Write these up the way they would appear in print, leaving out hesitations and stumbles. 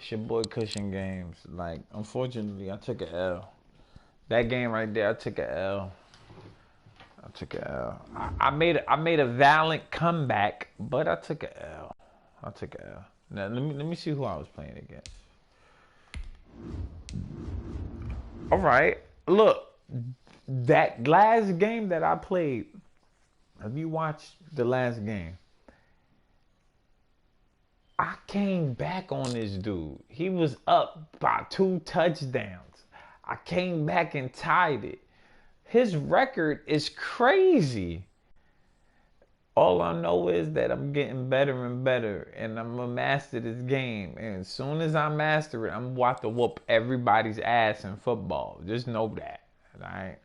It's your boy KUSHnGAMEZ. Like, unfortunately, I took a L. That game right there, I took a L. I took a L. I made a valiant comeback, but I took a L. I took a L. Now let me see who I was playing against. All right, look, that last game that I played. If you watched the last game, I came back on this dude. He was up by 2 touchdowns. I came back and tied it. His record is crazy. All I know is that I'm getting better and better, and I'm gonna master this game. And as soon as I master it, I'm about to whoop everybody's ass in football. Just know that, alright?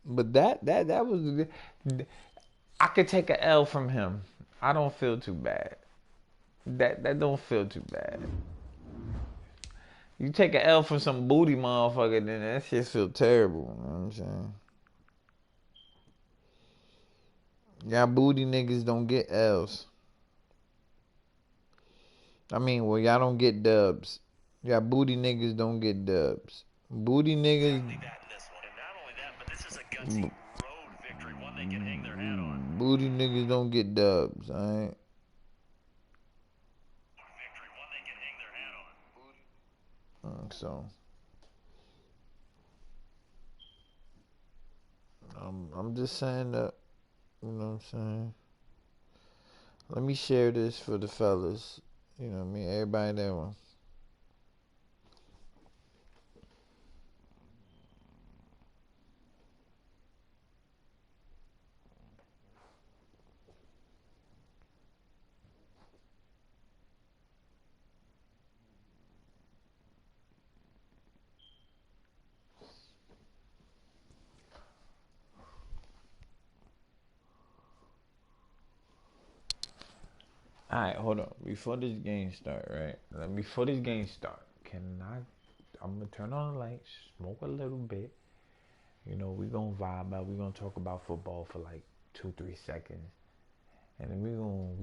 But that was. I could take a L from him. I don't feel too bad. That don't feel too bad. You take a L from some booty motherfucker, then that shit feel terrible. You know what I'm saying? Y'all booty niggas don't get L's. I mean, well, y'all don't get dubs. Y'all booty niggas don't get dubs. Booty niggas. Booty niggas don't get dubs, alright? So, I'm just saying that, you know what I'm saying? Let me share this for the fellas. You know what I mean? Everybody that one. Alright, hold on. Before this game start, right? Before this game start, I'm gonna turn on the lights, smoke a little bit. You know, we gonna vibe out. We gonna talk about football for like 2, 3 seconds, and then we gonna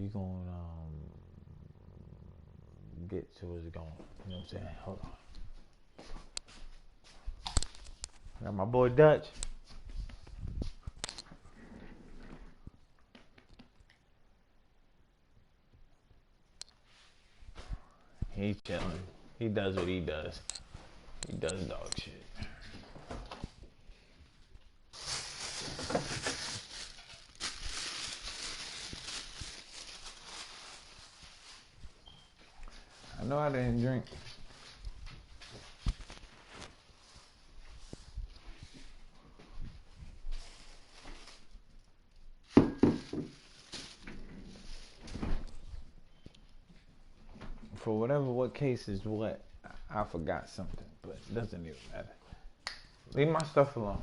get to what's going. You know what I'm saying? Hold on. Got my boy Dutch. He chilling. He does what he does. He does dog shit. I know I didn't drink. For what case is what, I forgot something, but it doesn't even matter. Leave my stuff alone.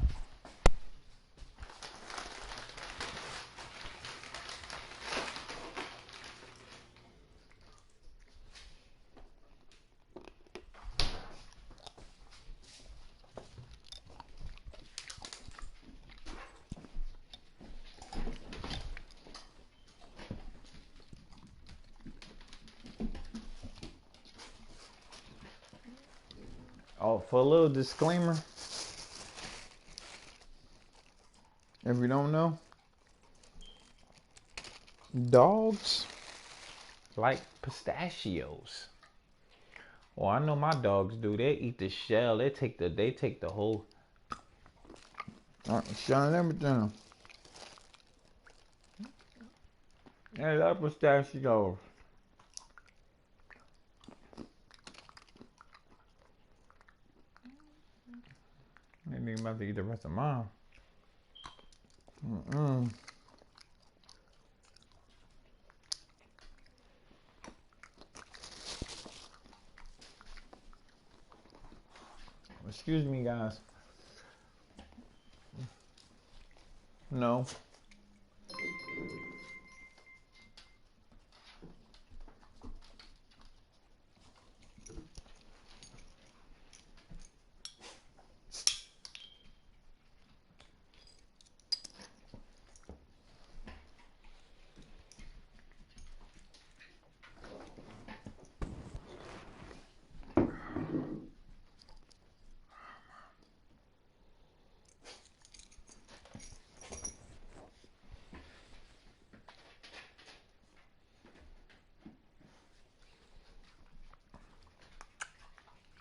Oh, for a little disclaimer, if you don't know, dogs like pistachios. Well, I know my dogs do. They eat the shell. They take the whole. Shut everything. They love pistachios. They need about to eat the rest of mine. Excuse me, guys. No.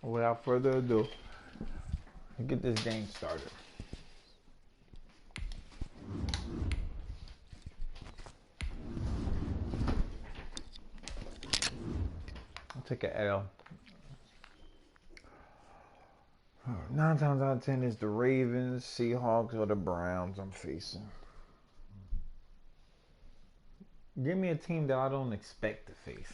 without further ado, get this game started. I'll take an L. 9 times out of 10 is the Ravens, Seahawks, or the Browns I'm facing. Give me a team that I don't expect to face.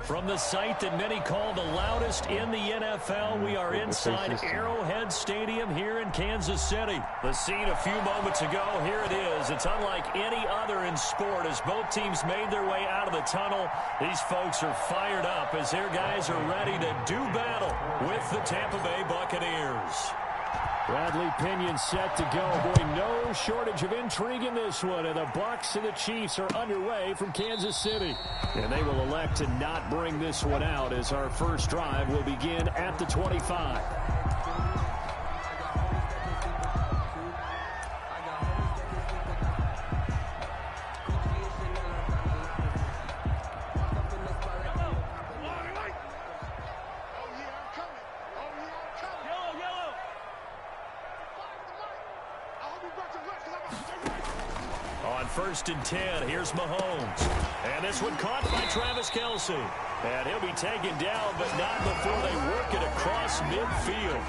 From the site that many call the loudest in the NFL, we are inside Arrowhead Stadium here in Kansas City. The scene a few moments ago, here it is. It's unlike any other in sport as both teams made their way out of the tunnel. These folks are fired up as their guys are ready to do battle with the Tampa Bay Buccaneers. Bradley Pinion set to go. Boy, no shortage of intrigue in this one. And the Bucs and the Chiefs are underway from Kansas City. And they will elect to not bring this one out as our first drive will begin at the 25. First and 10, here's Mahomes. And this one caught by Travis Kelce. And he'll be taken down, but not before they work it across midfield.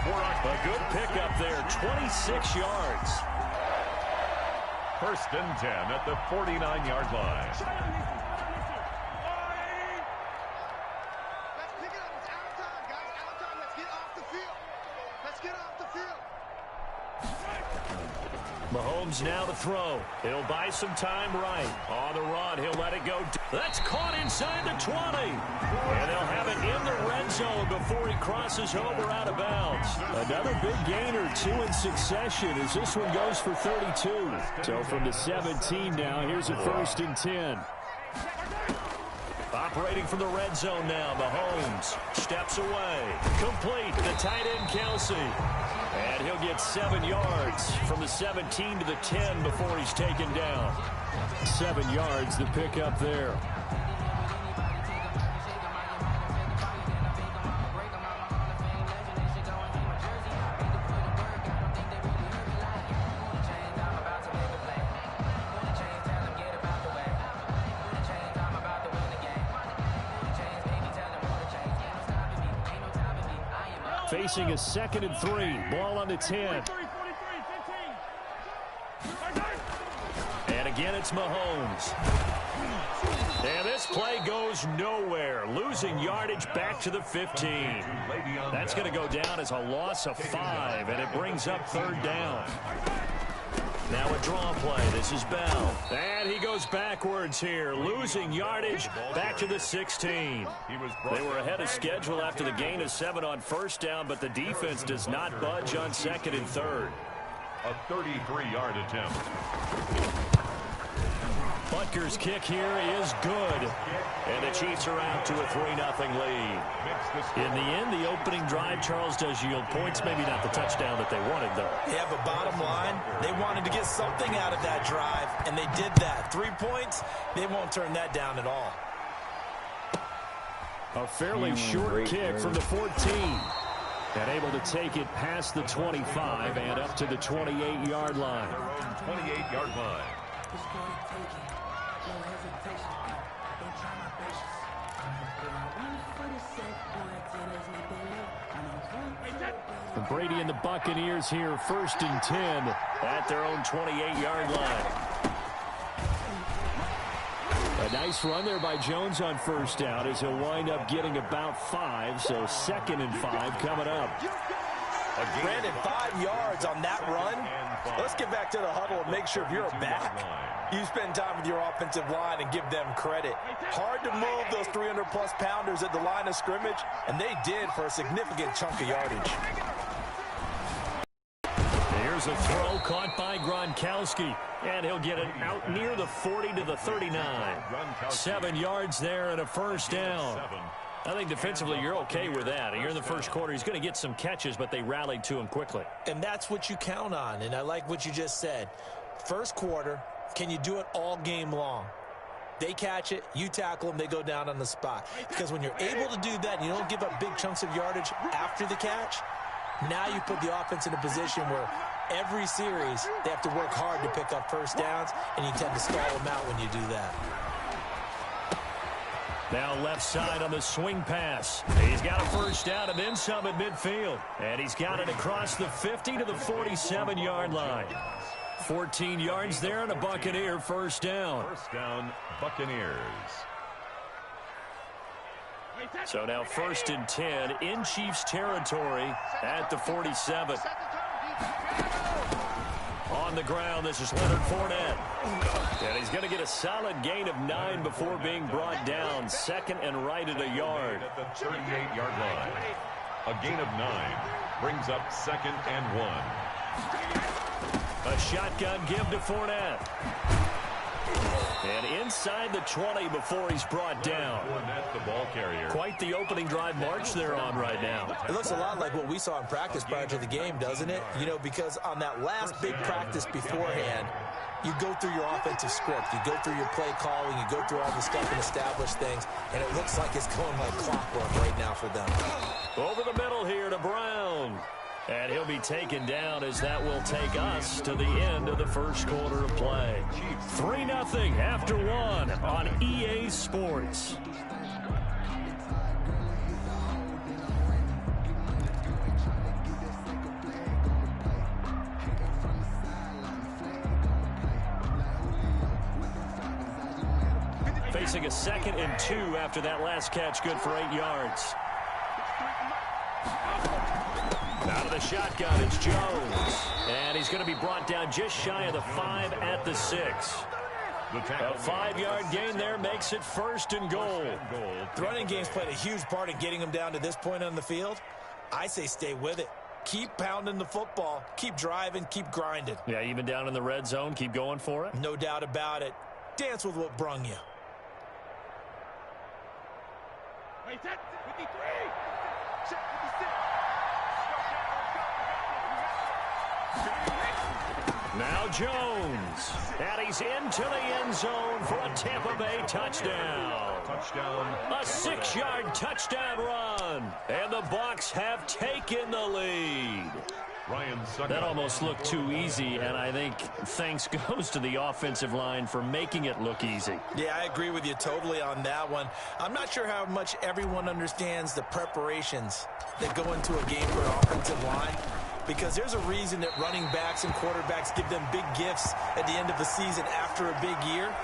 A good pickup there, 26 yards. First and 10 at the 49-yard line. Let's pick it up. It's out of time, guys. Out of time. Let's get off the field. Let's get off the field. Mahomes now to throw. He'll buy some time right. On the run, he'll let it go. That's caught inside the 20. And they'll have it in the red zone before he crosses over out of bounds. Another big gainer, 2 in succession as this one goes for 32. So from the 17 now, here's a first and 10. Operating from the red zone now, Mahomes steps away. Complete, the tight end Kelce. And he'll get 7 yards from the 17 to the 10 before he's taken down. 7 yards, the pickup there. Facing a 2nd and 3. Ball on the 10. And again, it's Mahomes. And this play goes nowhere. Losing yardage back to the 15. That's going to go down as a loss of 5, and it brings up 3rd down. Now a draw play. This is Bell. And he goes backwards here. Losing yardage back to the 16. They were ahead of schedule after the gain of 7 on first down, but the defense does not budge on 2nd and 3rd. A 33-yard attempt. Butker's kick here is good. And the Chiefs are out to a 3-0 lead. In the end, the opening drive, Charles, does yield points. Maybe not the touchdown that they wanted, though. Yeah, but bottom line, they wanted to get something out of that drive, and they did that. 3 points, they won't turn that down at all. A fairly short kick from the 14. And able to take it past the 25 and up to the 28-yard line. 28-yard line. Brady and the Buccaneers here, 1st and 10 at their own 28-yard line. A nice run there by Jones on first down as he'll wind up getting about 5, so 2nd and 5 coming up. Brandon, 5 yards on that run. Let's get back to the huddle and make sure if you're a back, you spend time with your offensive line and give them credit. Hard to move those 300-plus pounders at the line of scrimmage, and they did for a significant chunk of yardage. Here's a throw caught by Gronkowski, and he'll get it out near the 40 to the 39. 7 yards there and a first down. I think defensively you're okay with that. Here in the first quarter, he's going to get some catches, but they rallied to him quickly. And that's what you count on, and I like what you just said. First quarter, can you do it all game long? They catch it, you tackle them, they go down on the spot. Because when you're able to do that and you don't give up big chunks of yardage after the catch, now you put the offense in a position where every series they have to work hard to pick up first downs, and you tend to stall them out when you do that. Now left side on the swing pass. He's got a first down and then some at midfield. And he's got it across the 50 to the 47-yard line. 14 yards there and a Buccaneer first down. First down, Buccaneers. So now 1st and 10 in Chiefs territory at the 47. On the ground, this is Leonard Fournette. And he's going to get a solid gain of 9 before being brought down. 2nd and right at a yard. At the 38-yard line. A gain of 9 brings up 2nd and 1. A shotgun give to Fournette. And inside the 20 before he's brought down. Fournette, the ball carrier. Quite the opening drive march they're on right now. It looks a lot like what we saw in practice prior to the game, doesn't it? You know, because on that last big practice beforehand, you go through your offensive script. You go through your play calling. You go through all the stuff and establish things. And it looks like it's going like clockwork right now for them. Over the middle here to Brown. And he'll be taken down as that will take us to the end of the first quarter of play. 3-0 after 1 on EA Sports. Facing a 2nd and 2 after that last catch, good for 8 yards. Out of the shotgun, it's Jones. And he's going to be brought down just shy of the 5 at the 6. A 5-yard gain there makes it 1st and goal. The running game's played a huge part in getting them down to this point on the field. I say stay with it. Keep pounding the football. Keep driving. Keep grinding. Yeah, even down in the red zone, keep going for it. No doubt about it. Dance with what brung you. Wait, set 53. Set 56. Now Jones, and he's into the end zone for a Tampa Bay touchdown. A 6-yard touchdown run, and the Bucs have taken the lead. That almost looked too easy, and I think thanks goes to the offensive line for making it look easy. Yeah, I agree with you totally on that one. I'm not sure how much everyone understands the preparations that go into a game for an offensive line, because there's a reason that running backs and quarterbacks give them big gifts at the end of the season after a big year.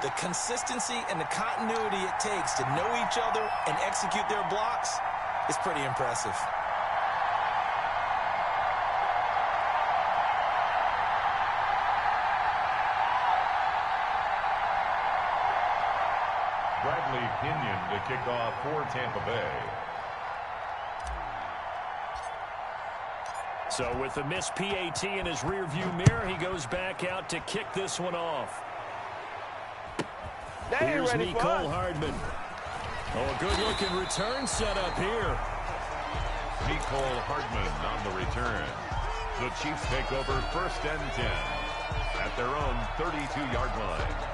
The consistency and the continuity it takes to know each other and execute their blocks is pretty impressive. Bradley Pinion to kick off for Tampa Bay. So with the missed PAT in his rearview mirror, he goes back out to kick this one off. Here's Nicole Hardman. Oh, a good-looking return set up here. Nicole Hardman on the return. The Chiefs take over 1st and 10 at their own 32-yard line.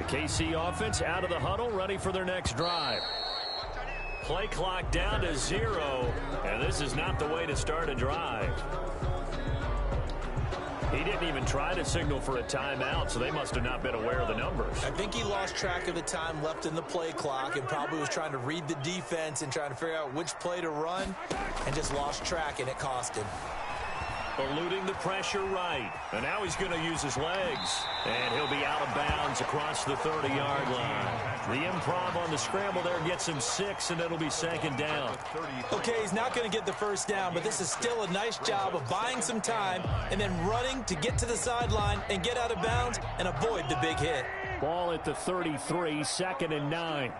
KC offense out of the huddle, ready for their next drive. Play clock down to 0, and this is not the way to start a drive. He didn't even try to signal for a timeout, so they must have not been aware of the numbers. I think he lost track of the time left in the play clock and probably was trying to read the defense and trying to figure out which play to run and just lost track, and it cost him. Eluding the pressure right. And now he's going to use his legs. And he'll be out of bounds across the 30-yard line. The improv on the scramble there gets him 6, and it'll be 2nd down. Okay, he's not going to get the first down, but this is still a nice job of buying some time and then running to get to the sideline and get out of bounds and avoid the big hit. Ball at the 33, 2nd and 9.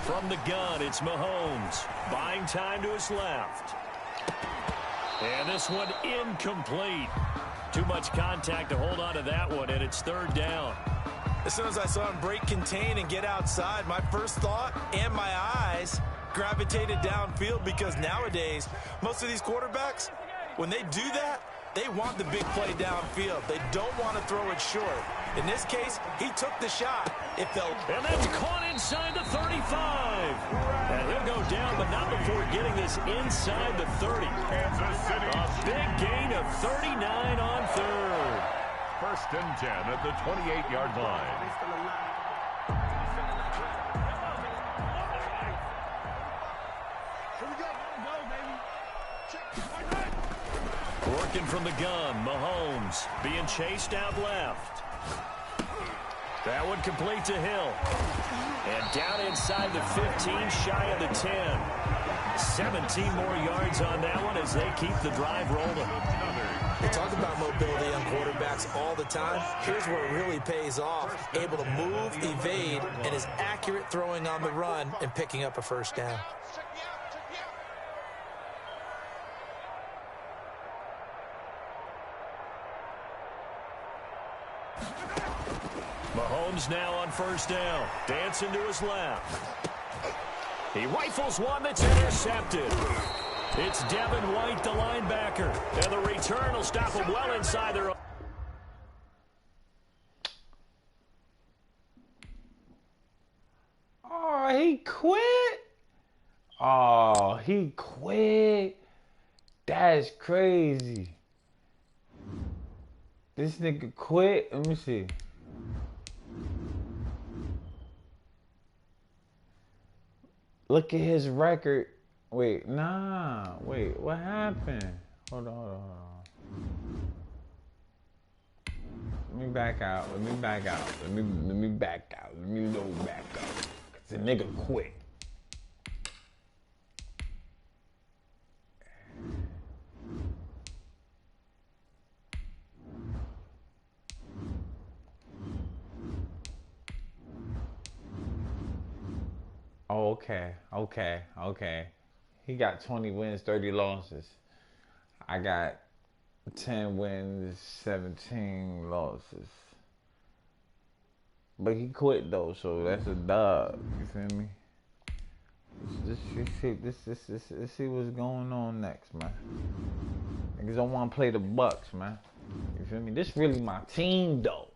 From the gun, it's Mahomes. Buying time to his left. And this one incomplete. Too much contact to hold on to that one, and it's 3rd down. As soon as I saw him break contain and get outside, my first thought and my eyes gravitated downfield, because nowadays, most of these quarterbacks, when they do that, they want the big play downfield. They don't want to throw it short. In this case, he took the shot. And that's caught inside the 35. And he'll go down, but not before getting this inside the 30. Kansas City. A big gain of 39 on 3rd. 1st and 10 at the 28-yard line. Working from the gun, Mahomes being chased out left. That one complete to Hill. And down inside the 15, shy of the 10. 17 more yards on that one as they keep the drive rolling. We talk about mobility on quarterbacks all the time. Here's where it really pays off. Able to move, evade, and is accurate throwing on the run and picking up a 1st down. Mahomes now on 1st down. Dancing to his left. He rifles one that's intercepted. It's Devin White, the linebacker. And the return will stop him well inside their own. Oh, he quit. Oh, he quit. That's crazy. This nigga quit. Let me see. Look at his record. Wait, nah. Wait, what happened? Hold on. Let me back out. Let me back out. Let me back out. Let me go back out. The nigga quit. Oh, okay. He got 20 wins, 30 losses. I got 10 wins, 17 losses. But he quit though, so that's a dub. You feel me? Let's see what's going on next, man. Niggas don't want to play the Bucks, man. You feel me? This really my team though.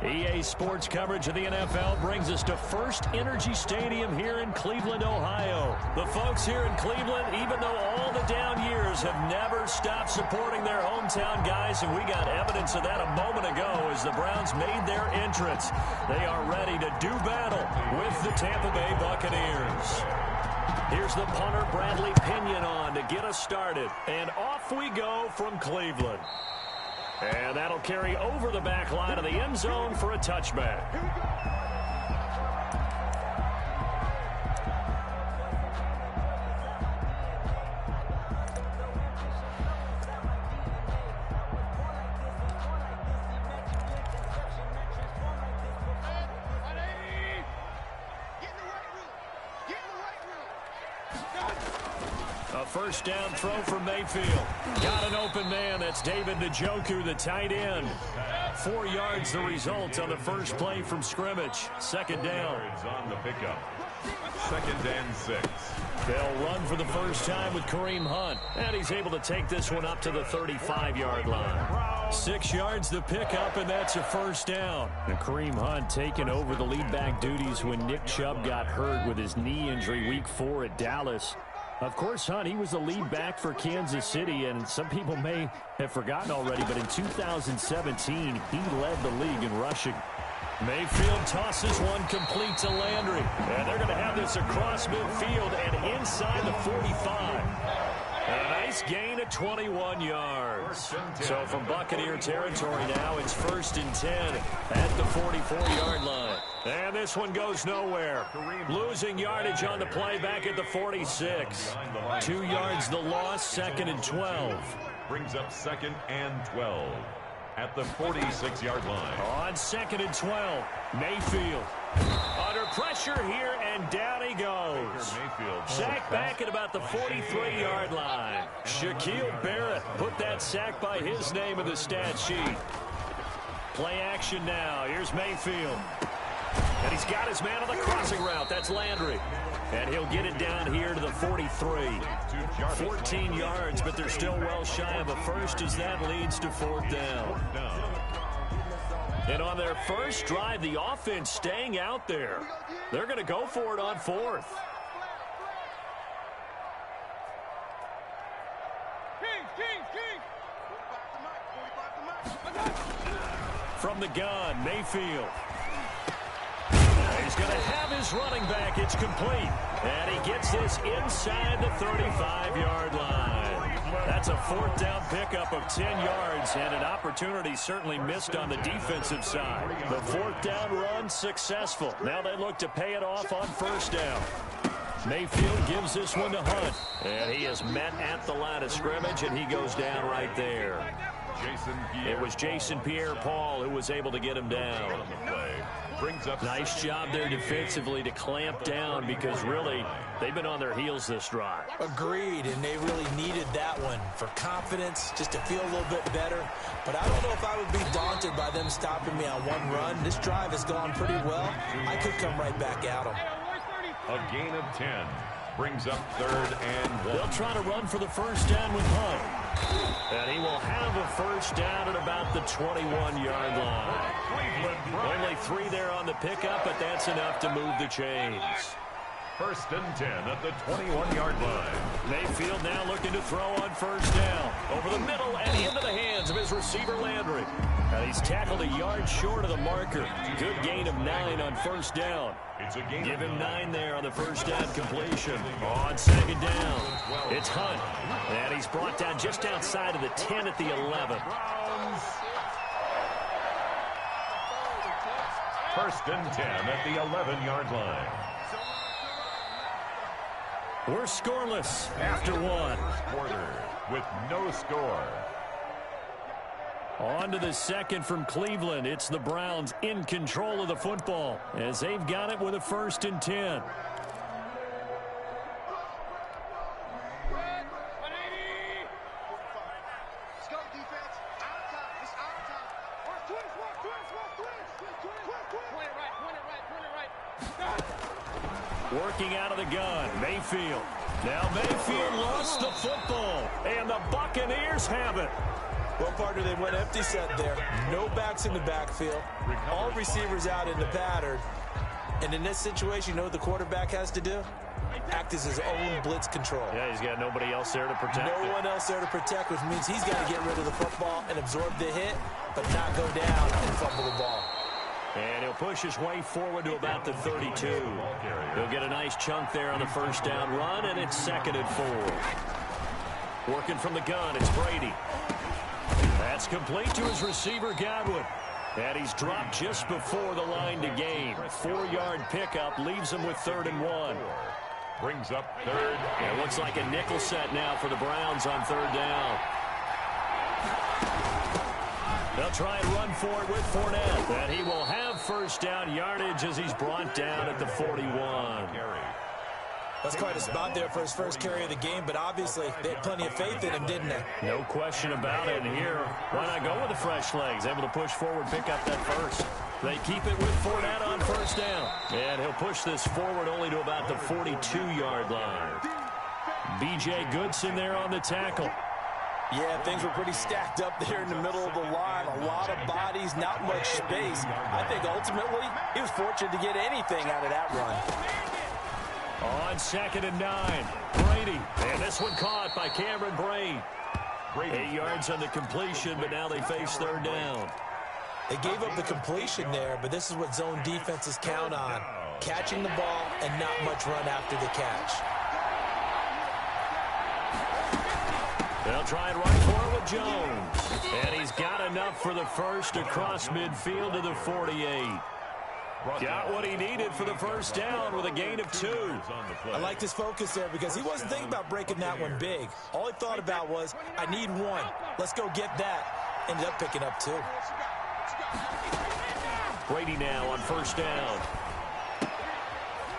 EA Sports coverage of the NFL brings us to First Energy Stadium here in Cleveland, Ohio. The folks here in Cleveland, even though all the down years, have never stopped supporting their hometown guys, and we got evidence of that a moment ago as the Browns made their entrance. They are ready to do battle with the Tampa Bay Buccaneers. Here's the punter, Bradley Pinion, on to get us started. And off we go from Cleveland. And that'll carry over the back line of the end zone for a touchback. First down throw for Mayfield. Got an open man. That's David Njoku, the tight end. 4 yards the result on the first play from scrimmage. Second down. On the pickup. 2nd and 6. They'll run for the first time with Kareem Hunt, and he's able to take this one up to the 35-yard line. 6 yards the pickup, and that's a first down. And Kareem Hunt taking over the lead back duties when Nick Chubb got hurt with his knee injury week 4 at Dallas. Of course, Hunt, he was the lead back for Kansas City, and some people may have forgotten already, but in 2017, he led the league in rushing. Mayfield tosses one complete to Landry. And they're going to have this across midfield and inside the 45. And a nice gain of 21 yards. So from Buccaneer territory now, it's 1st and 10 at the 44-yard line. And this one goes nowhere. Losing yardage on the play back at the 46. 2 yards the loss, 2nd and 12. Brings up 2nd and 12. At the 46-yard line. On 2nd and 12, Mayfield under pressure here, and down he goes. Sack back at about the 43-yard line. Shaquille Barrett put that sack by his name in the stat sheet. Play action now. Here's Mayfield. And he's got his man on the crossing route. That's Landry. And he'll get it down here to the 43. 14 yards, but they're still well shy of a first as that leads to 4th down. And on their first drive, the offense staying out there. They're going to go for it on 4th. From the gun, Mayfield. He's going to have his running back. It's complete. And he gets this inside the 35-yard line. That's a 4th down pickup of 10 yards, and an opportunity certainly missed on the defensive side. The 4th down run successful. Now they look to pay it off on 1st down. Mayfield gives this one to Hunt. And he is met at the line of scrimmage, and he goes down right there. It was Jason Pierre-Paul who was able to get him down. Nice job there defensively to clamp down, because really they've been on their heels this drive. Agreed, and they really needed that one for confidence, just to feel a little bit better. But I don't know if I would be daunted by them stopping me on one run. This drive has gone pretty well. I could come right back at them. A gain of 10 brings up 3rd and 1. They'll try to run for the first down with Hunt. And he will have a first down at about the 21-yard line. Only 3 there on the pickup, but that's enough to move the chains. 1st and 10 at the 21-yard line. Mayfield now looking to throw on first down. Over the middle and into the hands of his receiver, Landry. And he's tackled a yard short of the marker. Good gain of 9 on first down. Give him 9 there on the first down completion. On 2nd down, it's Hunt. And he's brought down just outside of the 10 at the 11. 1st and 10 at the 11-yard line. We're scoreless after 1. Quarter with no score. On to the 2nd from Cleveland. It's the Browns in control of the football as they've got it with a 1st and 10. Working out of the gun, Mayfield. Now Mayfield lost the football, and the Buccaneers have it. Well, partner, they went empty set there. No backs in the backfield. All receivers out in the pattern. And in this situation, you know what the quarterback has to do? Act as his own blitz control. Yeah, he's got nobody else there to protect No one else there to protect, which means he's got to get rid of the football and absorb the hit, but not go down and fumble the ball. And he'll push his way forward to about the 32. He'll get a nice chunk there on the first down run, and it's 2nd and 4. Working from the gun, it's Brady. That's complete to his receiver, Godwin. And he's dropped just before the line to gain. 4-yard pickup leaves him with 3rd and 1. Brings up 3rd. It looks like a nickel set now for the Browns on 3rd down. They'll try and run for it with Fournette. And he will have first down yardage as he's brought down at the 41. That's quite a spot there for his first carry of the game, but obviously they had plenty of faith in him, didn't they? No question about it. And here, why not go with the fresh legs? Able to push forward, pick up that first. They keep it with Fournette on first down. And he'll push this forward only to about the 42-yard line. B.J. Goodson there on the tackle. Yeah, things were pretty stacked up there in the middle of the line. A lot of bodies, not much space. I think ultimately he was fortunate to get anything out of that run. On 2nd and 9, Brady. And this one caught by Cameron Brate. 8 yards on the completion, but now they face 3rd down. They gave up the completion there, but this is what zone defenses count on. Catching the ball and not much run after the catch. They'll try and run for it with Jones. And he's got enough for the first across midfield to the 48. Got what he needed for the first down with a gain of 2. I liked his focus there because he wasn't thinking about breaking that one big. All he thought about was, I need 1. Let's go get that. Ended up picking up 2. Brady now on first down.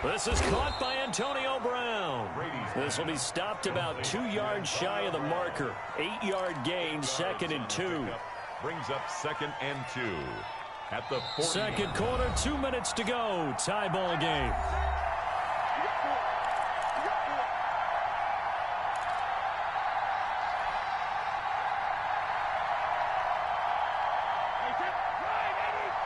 This is caught by Antonio Brown. This will be stopped about 2 yards shy of the marker. 8-yard gain, 2nd and 2. Brings up 2nd and 2. At the 40. Second quarter, 2 minutes to go. Tie ball game.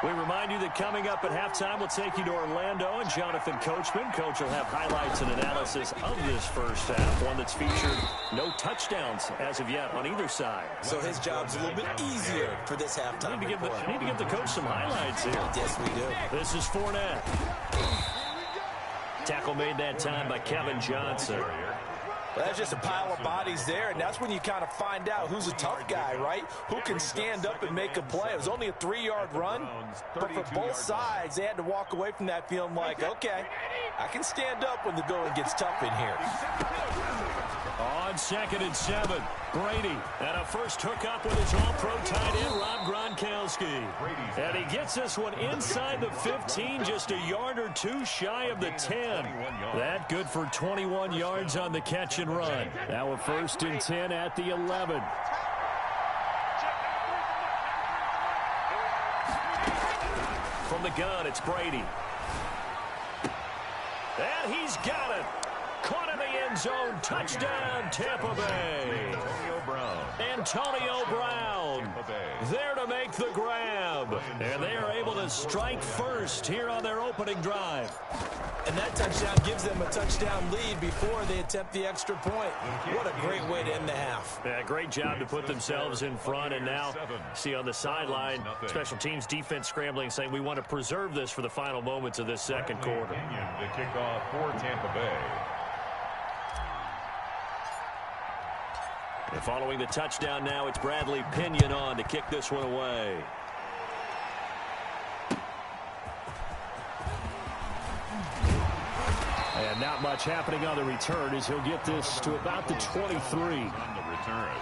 We remind you that coming up at halftime, we'll take you to Orlando and Jonathan Coachman. Coach will have highlights and analysis of this first half, one that's featured no touchdowns as of yet on either side. So his job's a little bit easier for this halftime. Need to give the coach some highlights here. Yes, we do. This is Fournette. Tackle made that time by Kevin Johnson. Well, that's just a pile of bodies there, and that's when you kind of find out who's a tough guy, right? Who can stand up and make a play. It was only a 3-yard run, but for both sides, they had to walk away from that feeling like, okay, I can stand up when the going gets tough in here. On 2nd and 7, Brady. And a first hookup with his all-pro tight end, Rob Gronkowski. And he gets this one inside the 15, just a yard or 2 shy of the 10. That good for 21 yards on the catch and run. Now a 1st and 10 at the 11. From the gun, it's Brady. And he's got it. Caught in the end zone. Touchdown, Tampa Bay. Antonio Brown there to make the grab. And they are able to strike first here on their opening drive. And that touchdown gives them a touchdown lead before they attempt the extra point. What a great way to end the half. Yeah, great job to put themselves in front. And now, see on the sideline, special teams defense scrambling, saying we want to preserve this for the final moments of this second quarter. The kickoff for Tampa Bay. And following the touchdown now, it's Bradley Pinion on to kick this one away. And not much happening on the return as he'll get this to about the 23. On the return,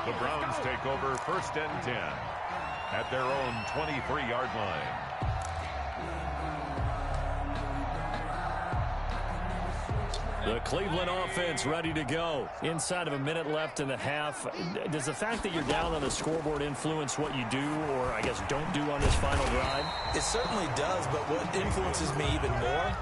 the Browns take over 1st and 10 at their own 23-yard line. The Cleveland offense ready to go. Inside of a minute left in the half. Does the fact that you're down on the scoreboard influence what you do, or I guess don't do on this final drive? It certainly does, but what influences me even more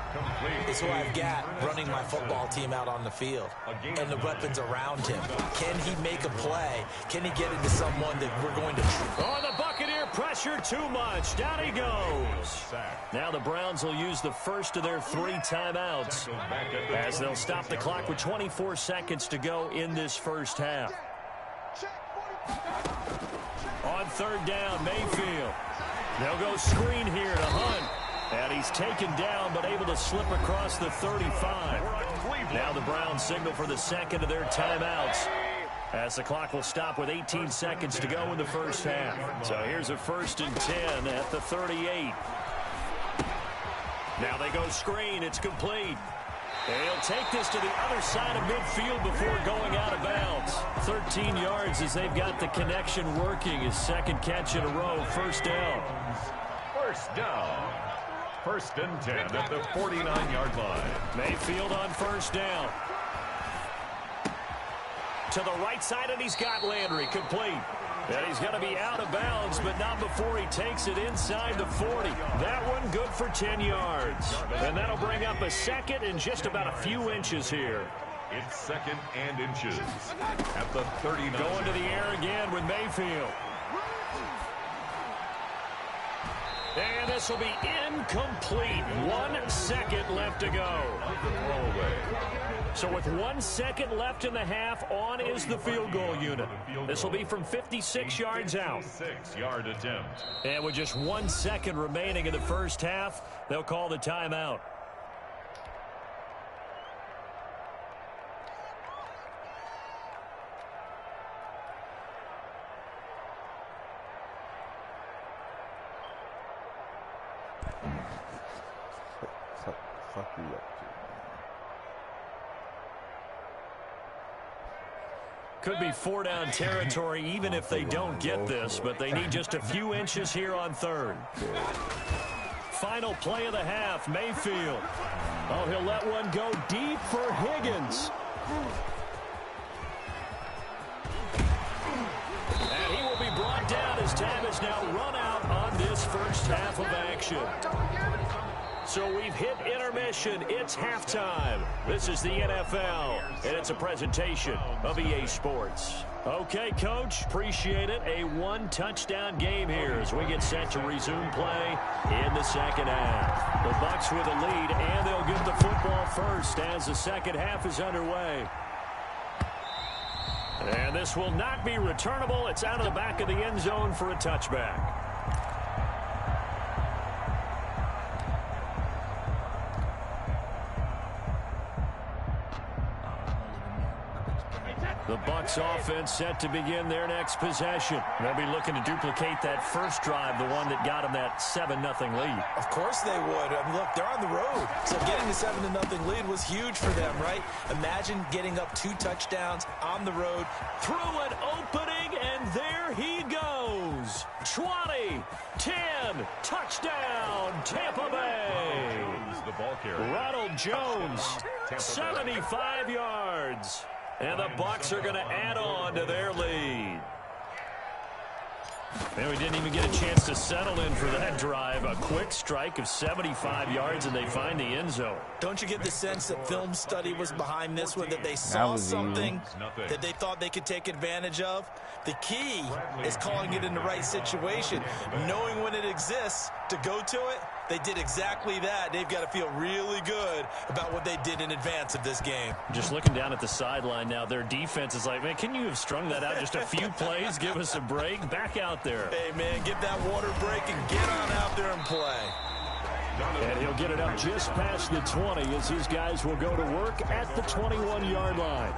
is who I've got running my football team out on the field and the weapons around him. Can he make a play? Can he get into someone that we're going to... Oh, the Buccaneer pressure too much. Down he goes. Now the Browns will use the first of their 3 timeouts as they'll stop the clock with 24 seconds to go in this first half. On 3rd down, Mayfield. They'll go screen here to Hunt. And he's taken down, but able to slip across the 35. Now the Browns signal for the second of their timeouts, as the clock will stop with 18 seconds to go in the first half. So here's a 1st and 10 at the 38. Now they go screen. It's complete. And he'll take this to the other side of midfield before going out of bounds. 13 yards as they've got the connection working. His second catch in a row. 1st down. 1st down. 1st and 10 at the 49-yard line. Mayfield on 1st down. to the right side, and he's got Landry complete. And he's going to be out of bounds, but not before he takes it inside the 40. That one good for 10 yards. And that'll bring up a second and just about a few inches here. It's second and inches at the 39. Going to the air again with Mayfield. And this will be incomplete. 1 second left to go. So with 1 second left in the half, on is the field goal unit. This will be from 56 yards out. 6-yard attempt. And with just 1 second remaining in the first half, they'll call the timeout. Fuck you up to. Could be 4-down territory even if they don't get this, but they need just a few inches here on third. Final play of the half, Mayfield. Oh, he'll let one go deep for Higgins. And he will be brought down as time is now run out on this first half of action. So we've hit intermission. It's halftime. This is the NFL, and it's a presentation of EA Sports. Okay, Coach, appreciate it. A one-touchdown game here as we get set to resume play in the second half. The Bucs with a lead, and they'll get the football first as the second half is underway. And this will not be returnable. It's out of the back of the end zone for a touchback. The Bucs offense set to begin their next possession. They'll be looking to duplicate that first drive, the one that got them that 7-0 lead. Of course they would. I mean, look, they're on the road. So getting the 7-0 lead was huge for them, right? Imagine getting up 2 touchdowns on the road. Through an opening, and there he goes. 20, 10, touchdown, Tampa Bay. The ball carrier. Ronald Jones, 75 yards. And the Bucs are going to add on to their lead. And we didn't even get a chance to settle in for that drive. A quick strike of 75 yards, and they find the end zone. Don't you get the sense that film study was behind this one, that they saw something that they thought they could take advantage of? The key is calling it in the right situation, knowing when it exists to go to it. They did exactly that. They've got to feel really good about what they did in advance of this game. Just looking down at the sideline now, their defense is like, man, can you have strung that out just a few plays? Give us a break. Back out there. Hey, man, get that water break and get on out there and play. And he'll get it up just past the 20 as these guys will go to work at the 21-yard line.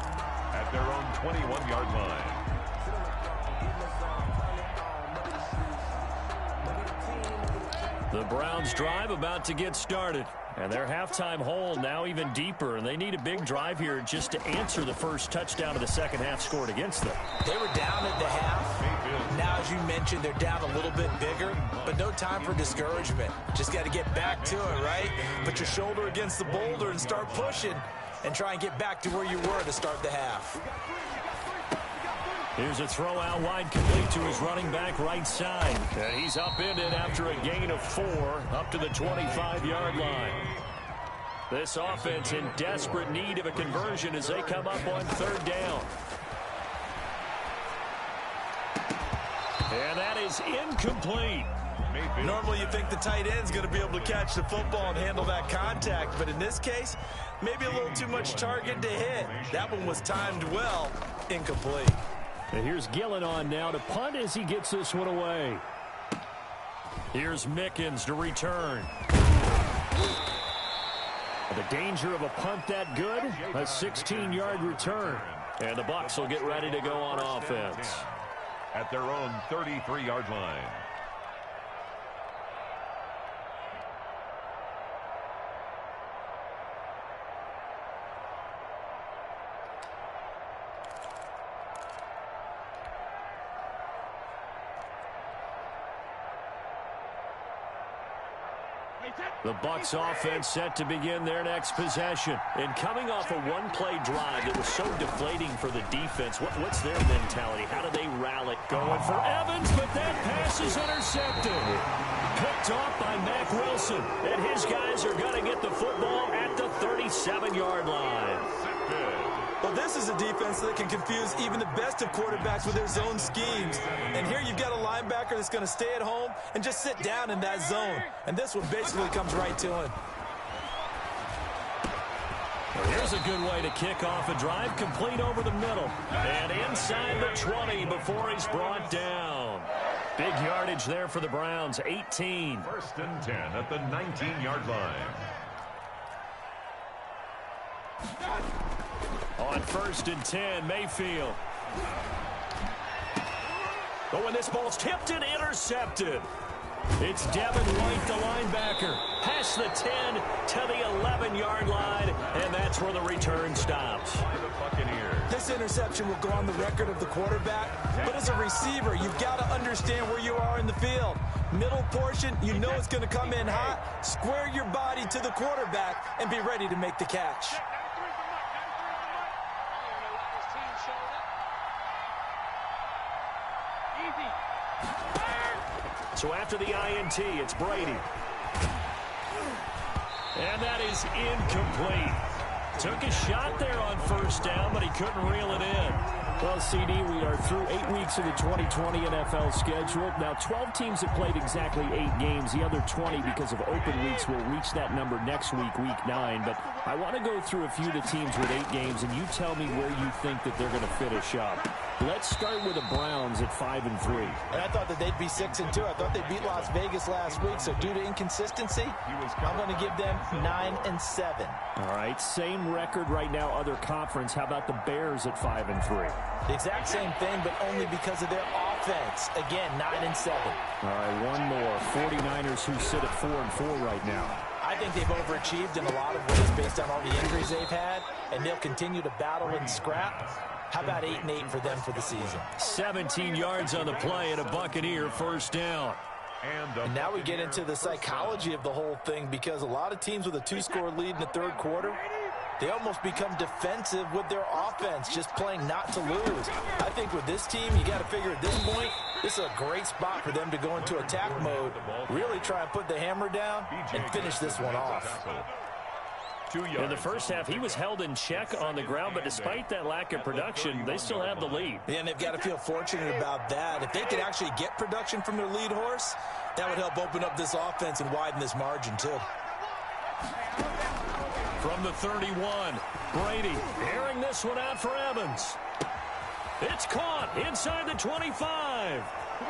At their own 21-yard line. The Browns drive about to get started. And their halftime hole now even deeper. And they need a big drive here just to answer the first touchdown of the second half scored against them. They were down at the half. Now, as you mentioned, they're down a little bit bigger. But no time for discouragement. Just got to get back to it, right? Put your shoulder against the boulder and start pushing. And try and get back to where you were to start the half. Here's a throw out wide, complete to his running back right side. And he's upended after a gain of 4 up to the 25-yard line. This offense in desperate need of a conversion as they come up on third down. And that is incomplete. Normally you think the tight end's going to be able to catch the football and handle that contact. But in this case, maybe a little too much target to hit. That one was timed well. Incomplete. And here's Gillen on now to punt as he gets this one away. Here's Mickens to return. The danger of a punt that good, a 16-yard return. And the Bucs will get ready to go on offense. At their own 33-yard line. The Bucs offense set to begin their next possession. And coming off a one-play drive that was so deflating for the defense, what's their mentality? How do they rally? Going for Evans, but that pass is intercepted. Picked off by Mack Wilson. And his guys are going to get the football at the 37-yard line. Well, this is a defense that can confuse even the best of quarterbacks with their zone schemes. And here you've got a linebacker that's going to stay at home and just sit down in that zone. And this one basically comes right to him. Here's a good way to kick off a drive, complete over the middle. And inside the 20 before he's brought down. Big yardage there for the Browns, 18. 1st and 10 at the 19-yard line. On 1st and 10, Mayfield. Oh, and this ball's tipped and intercepted. It's Devin White, the linebacker. Past the 10 to the 11-yard line, and that's where the return stops. The Buccaneers. This interception will go on the record of the quarterback, but as a receiver, you've got to understand where you are in the field. Middle portion, you know it's going to come in hot. Square your body to the quarterback and be ready to make the catch. So after the INT, it's Brady. And that is incomplete. Took a shot there on 1st down, but he couldn't reel it in. Well, CD, we are through 8 weeks of the 2020 NFL schedule. Now, 12 teams have played exactly 8 games. The other 20, because of open weeks, will reach that number next week, week 9. But I want to go through a few of the teams with 8 games, and you tell me where you think that they're going to finish up. Let's start with the Browns at 5-3. And I thought that they'd be 6-2. I thought they beat Las Vegas last week, so due to inconsistency, I'm going to give them 9-7. All right, same record right now, other conference. How about the Bears at 5-3? The exact same thing, but only because of their offense. Again, 9-7. All right, one more. 49ers who sit at 4-4 right now. I think they've overachieved in a lot of ways based on all the injuries they've had, and they'll continue to battle and scrap. How about 8-8 for them for the season? 17 yards on the play and a Buccaneer 1st down. And now we get into the psychology of the whole thing, because a lot of teams with a 2-score lead in the 3rd quarter, they almost become defensive with their offense, just playing not to lose. I think with this team, you got to figure at this point, this is a great spot for them to go into attack mode, really try and put the hammer down and finish this one off. In the first half, he was held in check on the ground, but despite that lack of production, they still have the lead. Yeah, and they've got to feel fortunate about that. If they could actually get production from their lead horse, that would help open up this offense and widen this margin, too. From the 31, Brady airing this one out for Evans. It's caught inside the 25.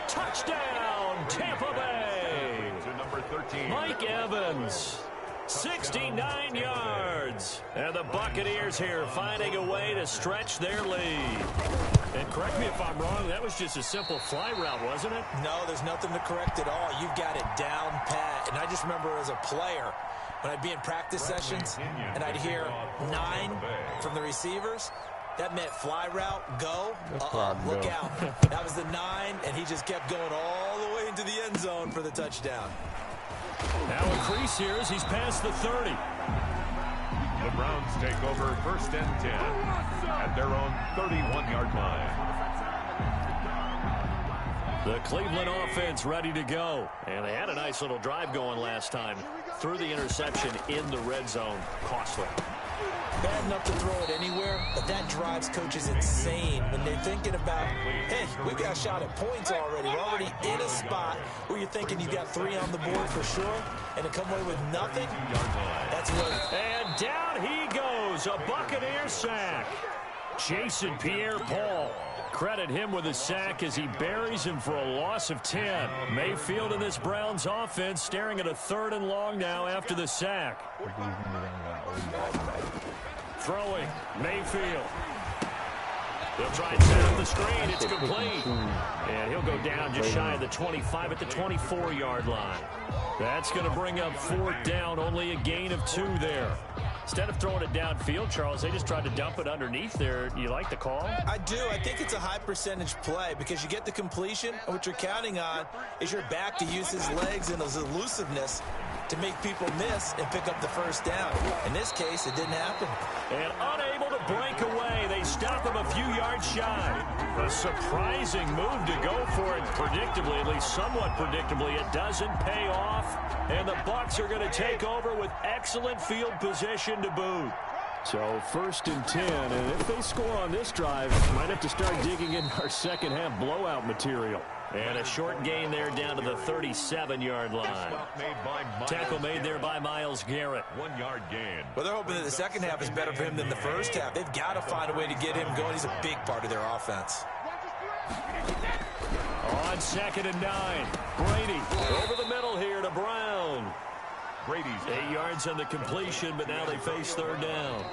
Touchdown, Tampa Bay. To number 13. Mike Evans. 69 yards. And the Buccaneers here finding a way to stretch their lead. And correct me if I'm wrong, that was just a simple fly route, wasn't it? No, there's nothing to correct at all. You've got it down pat. And I just remember as a player, when I'd be in practice sessions and I'd hear 9 from the receivers, that meant fly route, go, look out. That was the 9, and he just kept going all the way into the end zone for the touchdown. Now a crease here as he's past the 30. The Browns take over 1st and 10 at their own 31-yard line. The Cleveland offense ready to go. And they had a nice little drive going last time. Threw the interception in the red zone. Costly. Bad enough to throw it anywhere, but that drives coaches insane when they're thinking about, hey, we've got a shot at points already. We're already in a spot where you're thinking you got 3 on the board for sure, and to come away with nothing, that's what. And down he goes. A Buccaneer sack. Jason Pierre-Paul. Credit him with a sack as he buries him for a loss of 10. Mayfield in this Browns offense staring at a 3rd and long now after the sack. Throwing, Mayfield. They'll try and set up the screen. It's complete. And he'll go down just shy of the 25 at the 24-yard line. That's going to bring up 4th down, only a gain of 2 there. Instead of throwing it downfield, Charles, they just tried to dump it underneath there. You like the call? I do. I think it's a high percentage play because you get the completion, and what you're counting on is your back to use his legs and his elusiveness to make people miss and pick up the first down. In this case, it didn't happen. And unable to break away, they stop him a few yards shy. A surprising move to go for it predictably, at least somewhat predictably. It doesn't pay off, and the Bucs are going to take over with excellent field position to boot. So 1st and 10, and if they score on this drive, might have to start digging in our second half blowout material. And a short gain there down to the 37-yard line. Tackle made there by Myles Garrett. 1 yard gain. Well, they're hoping that the second half is better for him than the first half. They've got to find a way to get him going. He's a big part of their offense. On 2nd and 9, Brady over the middle here to Brown. Brady's 8 yards on the completion, but now they face 3rd down.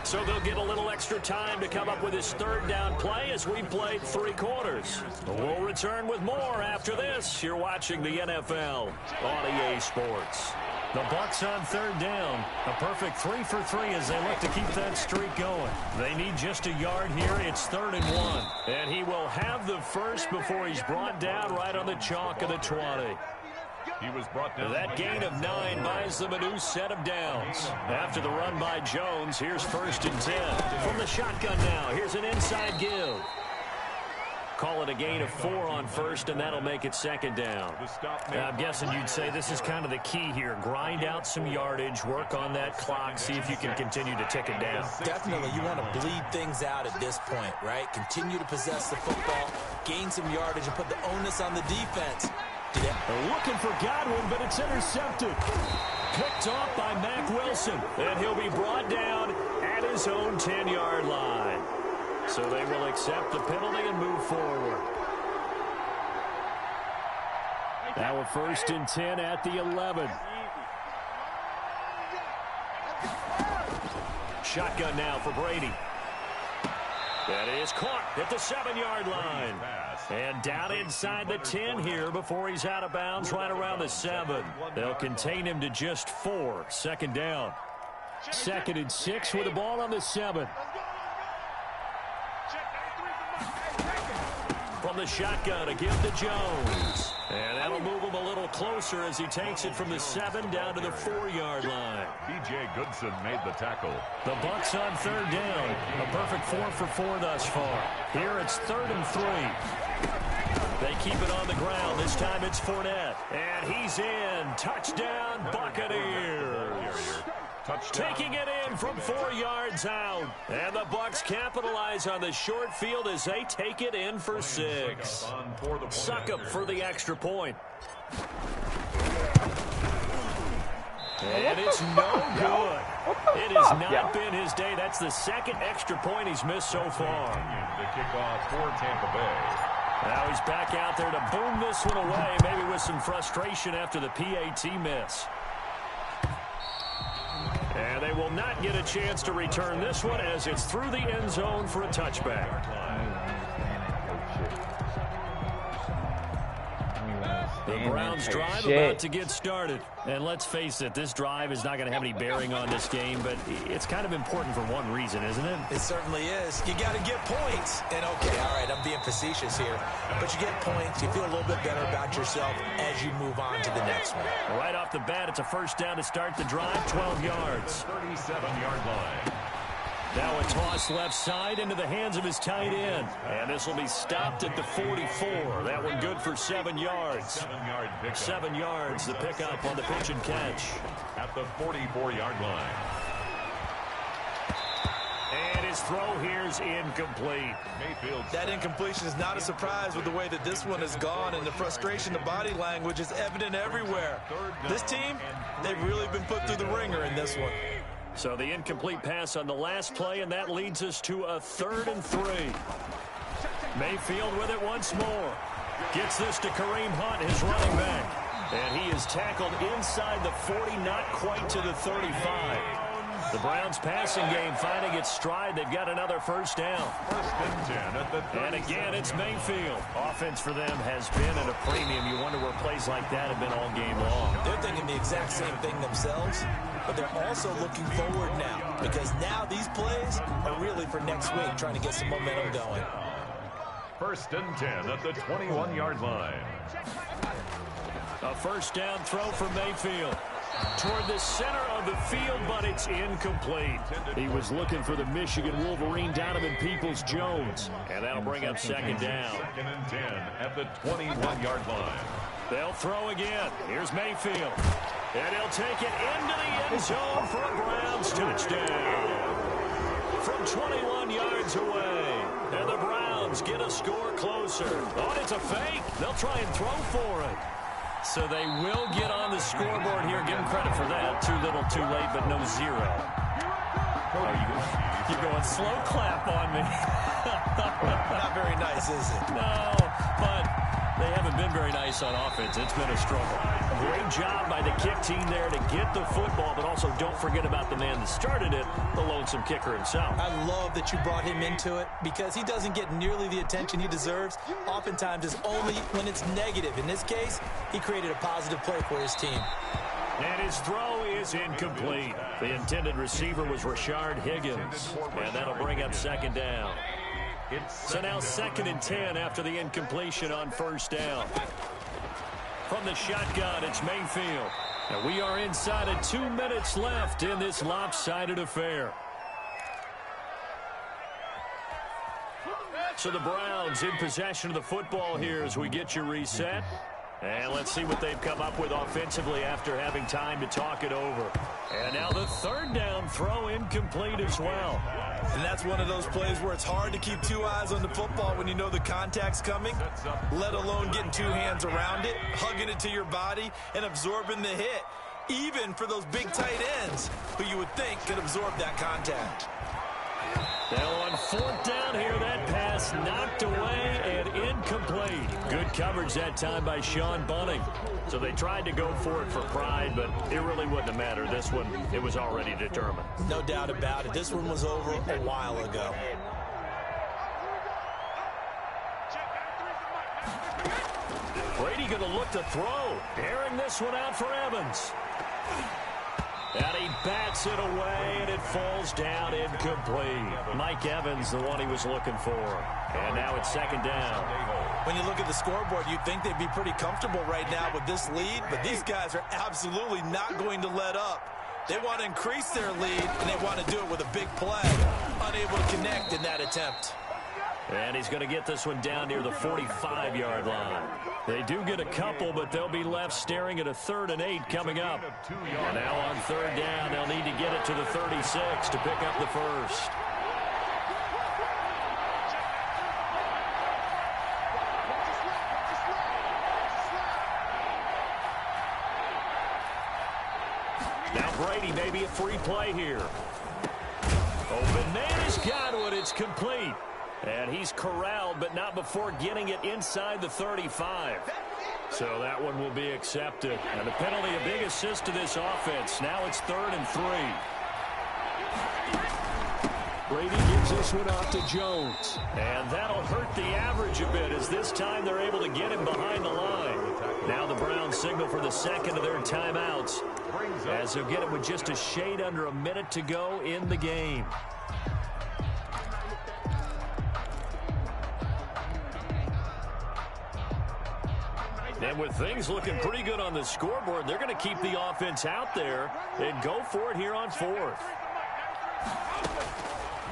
So they'll get a little extra time to come up with his 3rd down play as we played 3 quarters. We'll return with more after this. You're watching the NFL on EA Sports. The Bucs on 3rd down. A perfect 3 for 3 as they look to keep that streak going. They need just a yard here. It's 3rd and 1. And he will have the first before he's brought down right on the chalk of the 20. He was brought down. That gain of 9 buys them a new set of downs. After the run by Jones, here's 1st and 10. From the shotgun now, here's an inside give. Call it a gain of 4 on 1st, and that'll make it 2nd down. I'm guessing you'd say this is kind of the key here. Grind out some yardage, work on that clock, see if you can continue to tick it down. Definitely, you want to bleed things out at this point, right? Continue to possess the football, gain some yardage, and put the onus on the defense. They're looking for Godwin, but it's intercepted. Picked off by Mack Wilson, and he'll be brought down at his own 10-yard line. So they will accept the penalty and move forward. Now a 1st and 10 at the 11. Shotgun now for Brady. That is caught at the 7-yard line. And down inside the 10 here before he's out of bounds right around the 7. They'll contain him to just 4. 2nd down. 2nd and 6 with the ball on the 7. From the shotgun, a give to Jones. And that'll move him a little closer as he takes it from the 7 down to the 4-yard line. B.J. Goodson made the tackle. The Bucs on 3rd down. A perfect 4 for 4 thus far. Here it's 3rd and 3. They keep it on the ground. This time it's Fournette. And he's in. Touchdown, Buccaneers. Touchdown. Taking it in from 4 yards out. And the Bucs capitalize on the short field as they take it in for 6. Succop for the extra point. And it's no good. It has not been his day. That's the 2nd extra point he's missed so far. The kickoff for Tampa Bay. Now he's back out there to boom this one away, maybe with some frustration after the PAT miss. And they will not get a chance to return this one as it's through the end zone for a touchback. The Browns drive about to get started. And let's face it, this drive is not going to have any bearing on this game, but it's kind of important for one reason, isn't it? It certainly is. You got to get points. And okay, all right, I'm being facetious here. But you get points, you feel a little bit better about yourself as you move on to the next one. Right off the bat, it's a 1st down to start the drive, 12 yards. 37-yard line. Now a toss left side into the hands of his tight end. And this will be stopped at the 44. That one good for 7 yards. 7-yard pickup. 7 yards, the pickup on the pitch and catch. At the 44-yard line. And his throw here's incomplete. Mayfield. That incompletion is not a surprise with the way that this one has gone, and the frustration, the body language is evident everywhere. This team, they've really been put through the ringer in this one. So the incomplete pass on the last play, and that leads us to a 3rd and 3. Mayfield with it once more. Gets this to Kareem Hunt, his running back. And he is tackled inside the 40, not quite to the 35. The Browns passing game finding its stride. They've got another 1st down. 1st and 10 at the And again, it's Mayfield. Offense for them has been at a premium. You wonder where plays like that have been all game long. They're thinking the exact same thing themselves, but they're also looking forward now because now these plays are really for next week, trying to get some momentum going. 1st and 10 at the 21-yard line. A 1st down throw for Mayfield. toward the center of the field, but it's incomplete. He was looking for the Michigan Wolverine, Donovan Peoples-Jones. And that'll bring up second down. 2nd and 10 at the 21-yard line. They'll throw again. Here's Mayfield. And he'll take it into the end zone for a Browns touchdown. From 21 yards away. And the Browns get a score closer. Oh, it's a fake. They'll try and throw for it. So they will get on the scoreboard here. Give them credit for that. Too little, too late, but no zero. Oh, you're going slow clap on me. Not very nice, is it? No, but they haven't been very nice on offense. It's been a struggle. Great job by the kick team there to get the football, but also don't forget about the man that started it, the lonesome kicker himself. I love that you brought him into it because he doesn't get nearly the attention he deserves. Oftentimes it's only when it's negative. In this case, he created a positive play for his team. And his throw is incomplete. The intended receiver was Rashard Higgins, and that'll bring up second down. So now 2nd and 10 after the incompletion on first down. From the shotgun, it's Mayfield. And we are inside of 2 minutes left in this lopsided affair. So the Browns in possession of the football here as we get you reset. And let's see what they've come up with offensively after having time to talk it over. And now the 3rd down throw incomplete as well. And that's one of those plays where it's hard to keep 2 eyes on the football when you know the contact's coming, let alone getting 2 hands around it, hugging it to your body, and absorbing the hit, even for those big tight ends who you would think could absorb that contact. Now on 4th down here, that pass knocked away and incomplete. Good coverage that time by Sean Bunting. So they tried to go for it for pride, but it really wouldn't have mattered. This one, it was already determined. No doubt about it. This one was over a while ago. Brady going to look to throw. Airing this one out for Evans. And he bats it away, and it falls down incomplete. Mike Evans, the one he was looking for. And now it's 2nd down. When you look at the scoreboard, you'd think they'd be pretty comfortable right now with this lead, but these guys are absolutely not going to let up. They want to increase their lead, and they want to do it with a big play. Unable to connect in that attempt. And he's going to get this one down near the 45-yard line. They do get a couple, but they'll be left staring at a 3rd and 8 coming up. And now on 3rd down, they'll need to get it to the 36 to pick up the first. Now Brady, maybe a free play here. Open man has got it. It's complete. And he's corralled, but not before getting it inside the 35. So that one will be accepted. And the penalty, a big assist to this offense. Now it's 3rd and 3. Brady gives this one off to Jones. And that'll hurt the average a bit as this time they're able to get him behind the line. Now the Browns signal for the 2nd of their timeouts as they'll get it with just a shade under a minute to go in the game. And with things looking pretty good on the scoreboard, they're going to keep the offense out there and go for it here on 4th.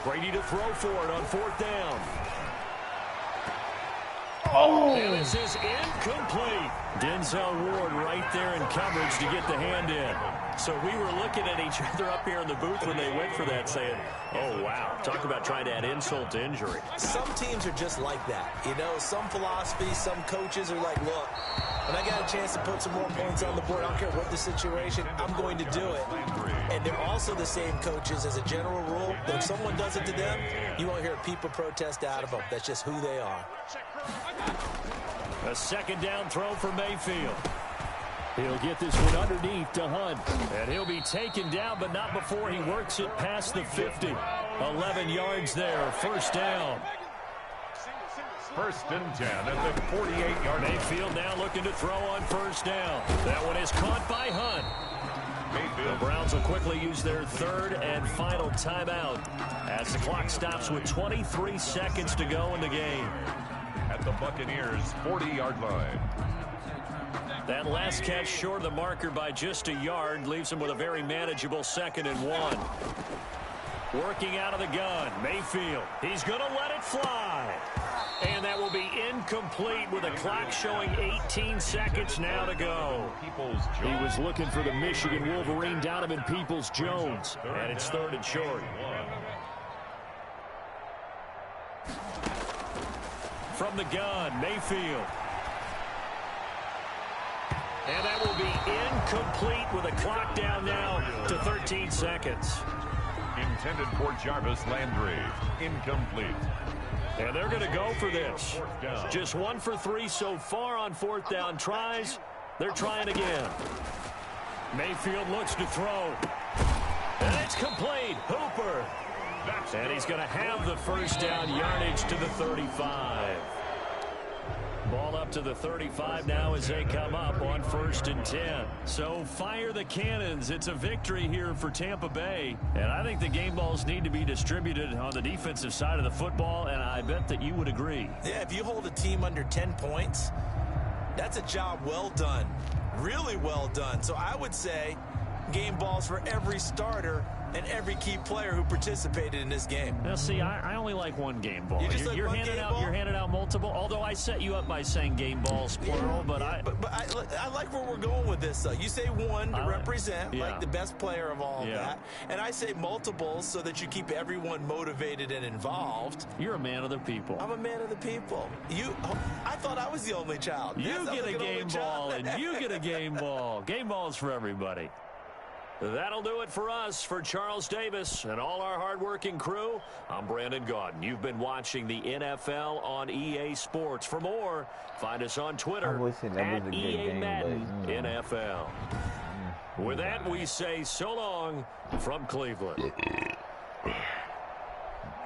Brady to throw for it on 4th down. Oh! And this is incomplete. Denzel Ward right there in coverage to get the hand in. So we were looking at each other up here in the booth when they went for that saying, oh, wow, talk about trying to add insult to injury. Some teams are just like that. You know, some philosophies, some coaches are like, look, when I got a chance to put some more points on the board, I don't care what the situation, I'm going to do it. And they're also the same coaches as a general rule that if someone does it to them, you won't hear people protest out of them. That's just who they are. A 2nd down throw for Mayfield. He'll get this one underneath to Hunt. And he'll be taken down, but not before he works it past the 50. 11 yards there, 1st down. 1st and 10 at the 48-yard line. Mayfield now looking to throw on 1st down. That one is caught by Hunt. The Browns will quickly use their 3rd and final timeout as the clock stops with 23 seconds to go in the game. At the Buccaneers' 40-yard line. That last catch short of the marker by just a yard leaves him with a very manageable 2nd and 1. Working out of the gun, Mayfield. He's going to let it fly. And that will be incomplete with a clock showing 18 seconds now to go. He was looking for the Michigan Wolverine, Donovan Peoples-Jones. And it's 3rd and short. From the gun, Mayfield. And that will be incomplete with a clock down now to 13 seconds. Intended for Jarvis Landry. Incomplete. And they're going to go for this. Just 1 for 3 so far on 4th down tries. They're trying again. Mayfield looks to throw. And it's complete. Hooper. And he's going to have the 1st down yardage to the 35. Ball up to the 35 now as they come up on 1st and 10. So fire the cannons. It's a victory here for Tampa Bay. And I think the game balls need to be distributed on the defensive side of the football, and I bet that you would agree. Yeah, if you hold a team under 10 points, that's a job well done. Really well done. So I would say game balls for every starter and every key player who participated in this game. Now, see, I only like one game ball. You're handing out multiple, although I set you up by saying game balls, plural, but I like where we're going with this, though. You say one to represent, like the best player of all of that, and I say multiples so that you keep everyone motivated and involved. You're a man of the people. I'm a man of the people. I thought I was the only child. You get a game ball, and you get a game ball. Game balls for everybody. That'll do it for us. For Charles Davis and all our hardworking crew, I'm Brandon Gaudin. You've been watching the NFL on EA Sports. For more, find us on Twitter at EA Madden NFL. With that, we say so long from Cleveland. It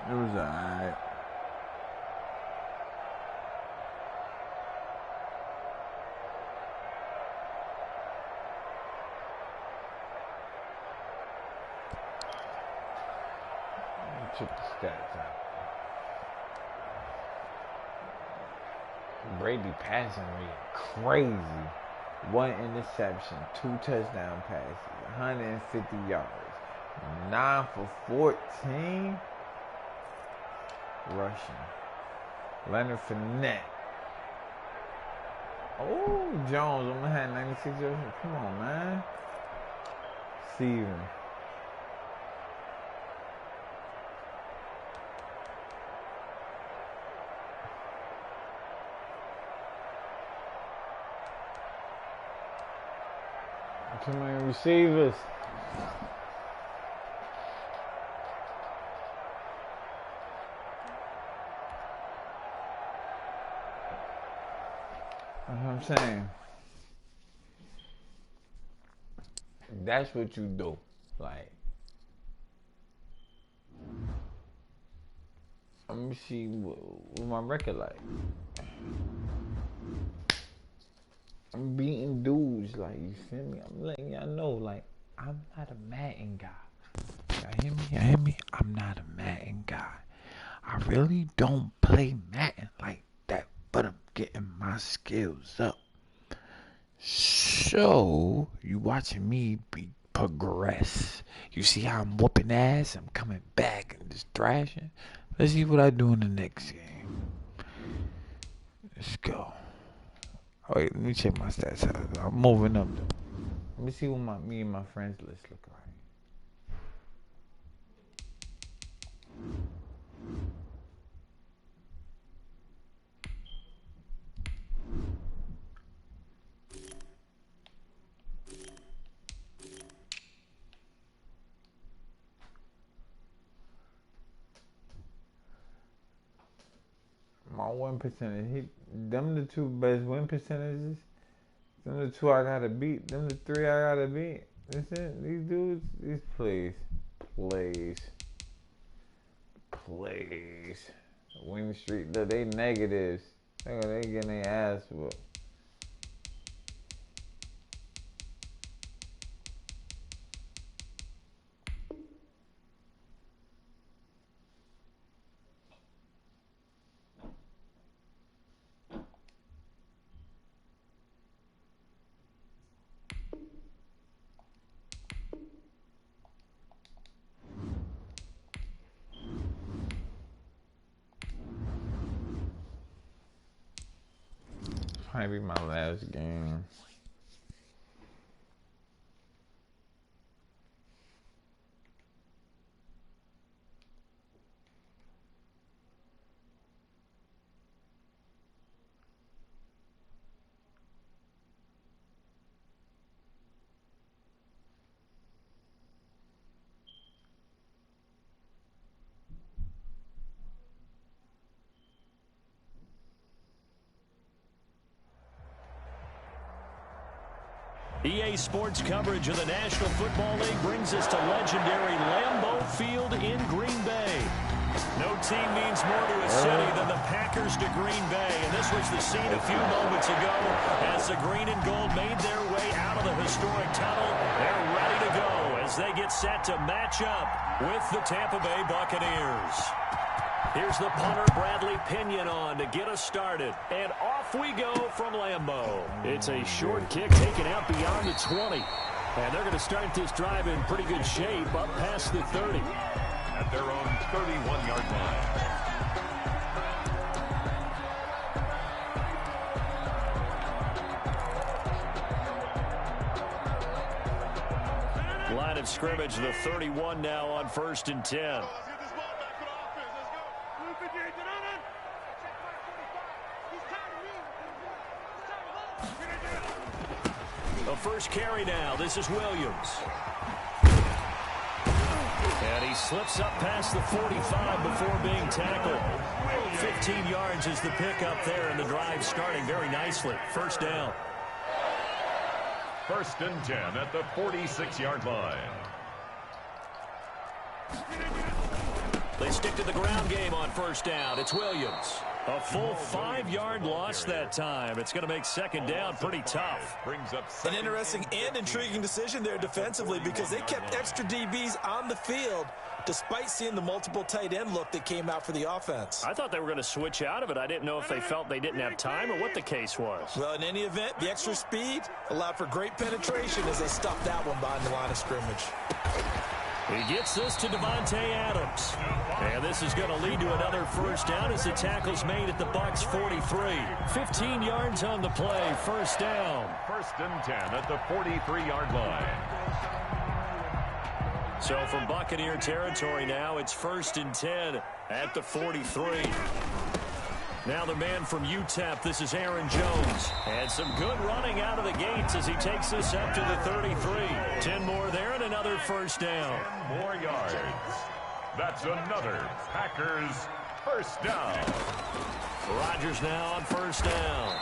was all right. Check the stats out. Brady passing rate crazy. 1 interception, 2 touchdown passes, 150 yards, 9 for 14 rushing. Leonard Fournette. Oh, Jones only had 96 yards. Come on, man. Steven. Too many receivers. That's what I'm saying. That's what you do. Like, let me see what my record like. I'm beating dudes, like, you feel me? I'm letting y'all know, like, I'm not a Madden guy. Y'all hear me? Y'all hear me? I'm not a Madden guy. I really don't play Madden like that, but I'm getting my skills up. So, you watching me progress. You see how I'm whooping ass? I'm coming back and just thrashing. Let's see what I do in the next game. Let's go. Wait, let me check my stats out. I'm moving up though. Let me see what me and my friends list look like. My win percentage, them the 2 best win percentages. Them the 2 I gotta beat. Them the 3 I gotta beat. That's it. These dudes, these plays. Win streak, they negatives. They getting their ass whooped. Might be my last game. EA Sports coverage of the National Football League brings us to legendary Lambeau Field in Green Bay. No team means more to a city than the Packers to Green Bay, and this was the scene a few moments ago as the green and gold made their way out of the historic tunnel. They're ready to go as they get set to match up with the Tampa Bay Buccaneers. Here's the punter, Bradley Pinion, on to get us started. And off we go from Lambeau. It's a short kick taken out beyond the 20. And they're going to start this drive in pretty good shape up past the 30. At their own 31-yard line. Line of scrimmage, the 31 now on 1st and 10. The first carry now. This is Williams. And he slips up past the 45 before being tackled. 15 yards is the pickup there, and the drive starting very nicely. First down. 1st and 10 at the 46-yard line. They stick to the ground game on 1st down. It's Williams. A full 5-yard loss that time. It's going to make 2nd down pretty tough. Brings up an interesting and intriguing decision there defensively because they kept extra DBs on the field despite seeing the multiple tight end look that came out for the offense. I thought they were going to switch out of it. I didn't know if they felt they didn't have time or what the case was. Well, in any event, the extra speed allowed for great penetration as they stuffed that one behind the line of scrimmage. He gets this to Davante Adams. And this is going to lead to another first down as the tackle's made at the Bucs 43. 15 yards on the play, first down. 1st and 10 at the 43-yard line. So from Buccaneer territory now, it's 1st and 10 at the 43. Now the man from UTEP, this is Aaron Jones. And some good running out of the gates as he takes this up to the 33. 10 more there and another first down. 10 more yards. That's another Packers first down. Rodgers now on 1st down.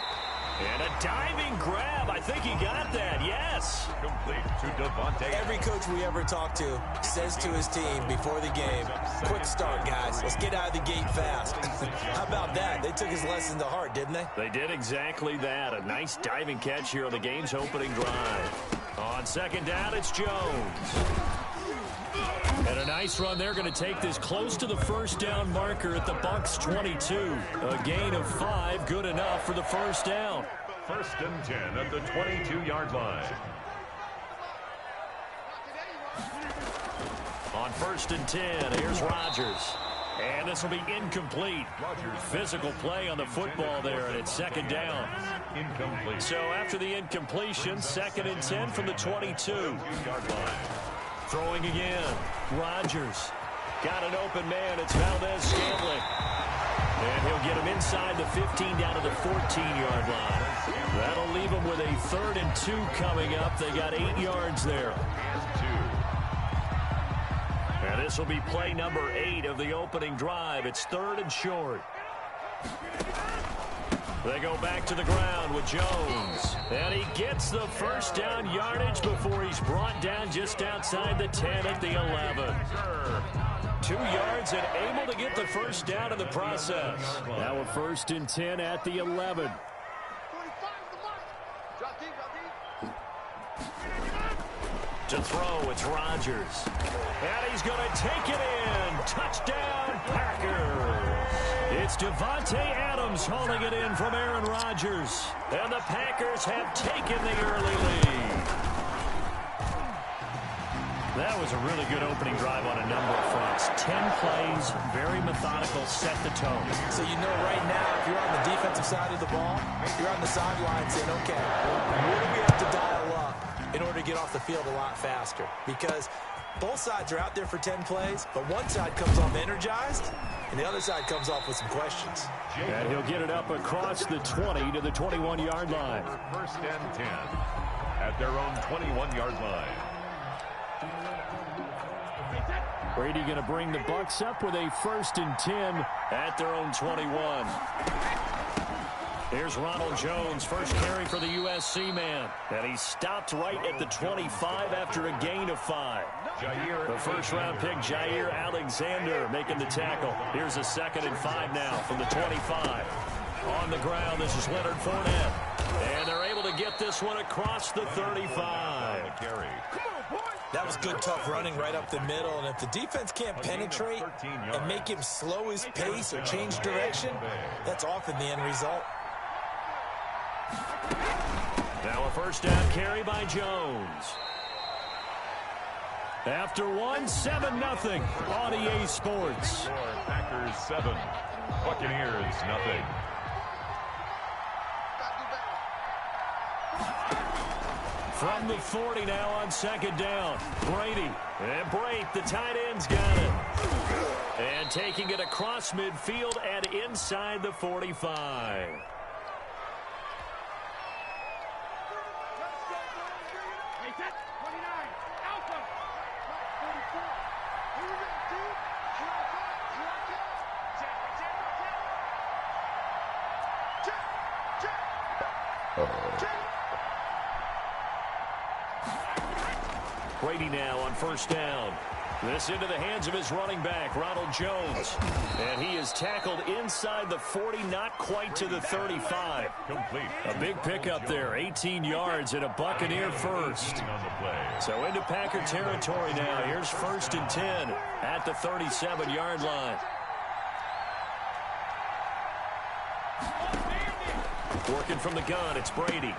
And a diving grab. I think he got that. Yes. Complete to Davante. Every coach we ever talk to says to his team before the game, quick start, guys. Let's get out of the gate fast. How about that? They took his lesson to heart, didn't they? They did exactly that. A nice diving catch here on the game's opening drive. On 2nd down, it's Jones. And a nice run. They're going to take this close to the first down marker at the Bucs 22. A gain of 5, good enough for the first down. 1st and 10 at the 22-yard line. On 1st and 10, here's Rodgers. And this will be incomplete. Physical play on the football there, and it's 2nd down. Incomplete. So after the incompletion, 2nd and 10 from the 22-yard line. Throwing again. Rodgers. Got an open man. It's Valdez-Scantling. And he'll get him inside the 15 down to the 14-yard line. That'll leave him with a 3rd and 2 coming up. They got 8 yards there. And this will be play number 8 of the opening drive. It's 3rd and short. They go back to the ground with Jones. And he gets the first down yardage before he's brought down just outside the 10 at the 11. 2 yards and able to get the first down in the process. Now a 1st and 10 at the 11. To throw, it's Rodgers. And he's going to take it in. Touchdown, Packers. It's Davante Adams hauling it in from Aaron Rodgers. And the Packers have taken the early lead. That was a really good opening drive on a number of fronts. 10 plays, very methodical, set the tone. So you know right now, if you're on the defensive side of the ball, you're on the sideline saying, okay, what do we have to dial up in order to get off the field a lot faster? Because both sides are out there for 10 plays, but one side comes off energized, and the other side comes off with some questions. And he'll get it up across the 20 to the 21-yard line. First and 10 at their own 21-yard line. Brady going to bring the Bucs up with a 1st and 10 at their own 21. Here's Ronald Jones, first carry for the USC man. And he stopped right at the 25 after a gain of 5. The first-round pick, Jair Alexander, making the tackle. Here's a 2nd and 5 now from the 25. On the ground, this is Leonard Fournette. And they're able to get this one across the 35. That was good, tough running right up the middle. And if the defense can't penetrate and make him slow his pace or change direction, that's often the end result. Now a first down carry by Jones. After 7-0 on EA Sports. Packers 7, Buccaneers nothing. From the 40 now on 2nd down. Brady. And Brake, the tight end's got it. And taking it across midfield and inside the 45. Brady now on 1st down. This into the hands of his running back, Ronald Jones. And he is tackled inside the 40, not quite to the 35. A big pickup there, 18 yards and a Buccaneer first. So into Packer territory now. Here's 1st and 10 at the 37-yard line. Working from the gun, it's Brady.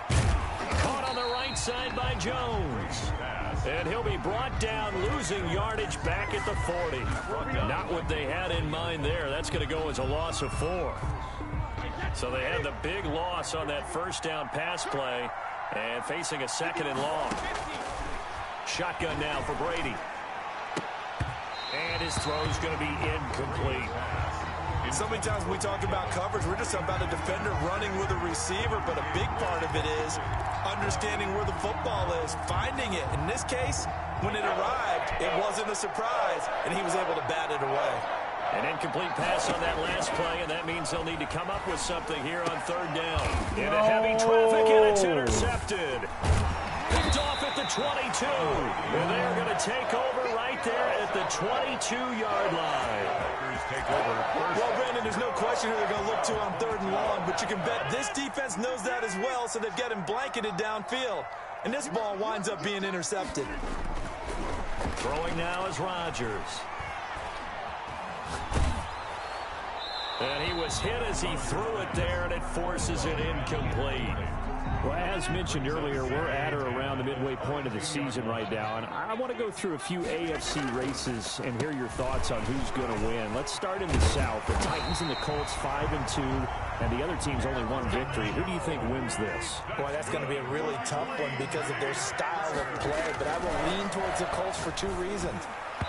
Caught on the right side by Jones. And he'll be brought down, losing yardage back at the 40. Not what they had in mind there. That's going to go as a loss of 4. So they had the big loss on that first down pass play and facing a 2nd and long. Shotgun now for Brady. And his throw's going to be incomplete. So many times when we talk about coverage, we're just about a defender running with a receiver, but a big part of it is understanding where the football is, finding it. In this case, when it arrived, it wasn't a surprise, and he was able to bat it away. An incomplete pass on that last play, and that means they'll need to come up with something here on 3rd down. Into heavy traffic, and it's intercepted. Picked off at the 22. And they're going to take over right there at the 22-yard line. Well, Brandon, there's no question who they're going to look to on 3rd and long, but you can bet this defense knows that as well, so they've got him blanketed downfield. And this ball winds up being intercepted. Throwing now is Rodgers. And he was hit as he threw it there, and it forces it incomplete. Well, as mentioned earlier, we're at or around the midway point of the season right now, and I want to go through a few AFC races and hear your thoughts on who's going to win. Let's start in the South. The Titans and the Colts 5-2, and the other team's only 1 victory. Who do you think wins this? Boy, that's going to be a really tough one because of their style of play, but I will lean towards the Colts for 2 reasons.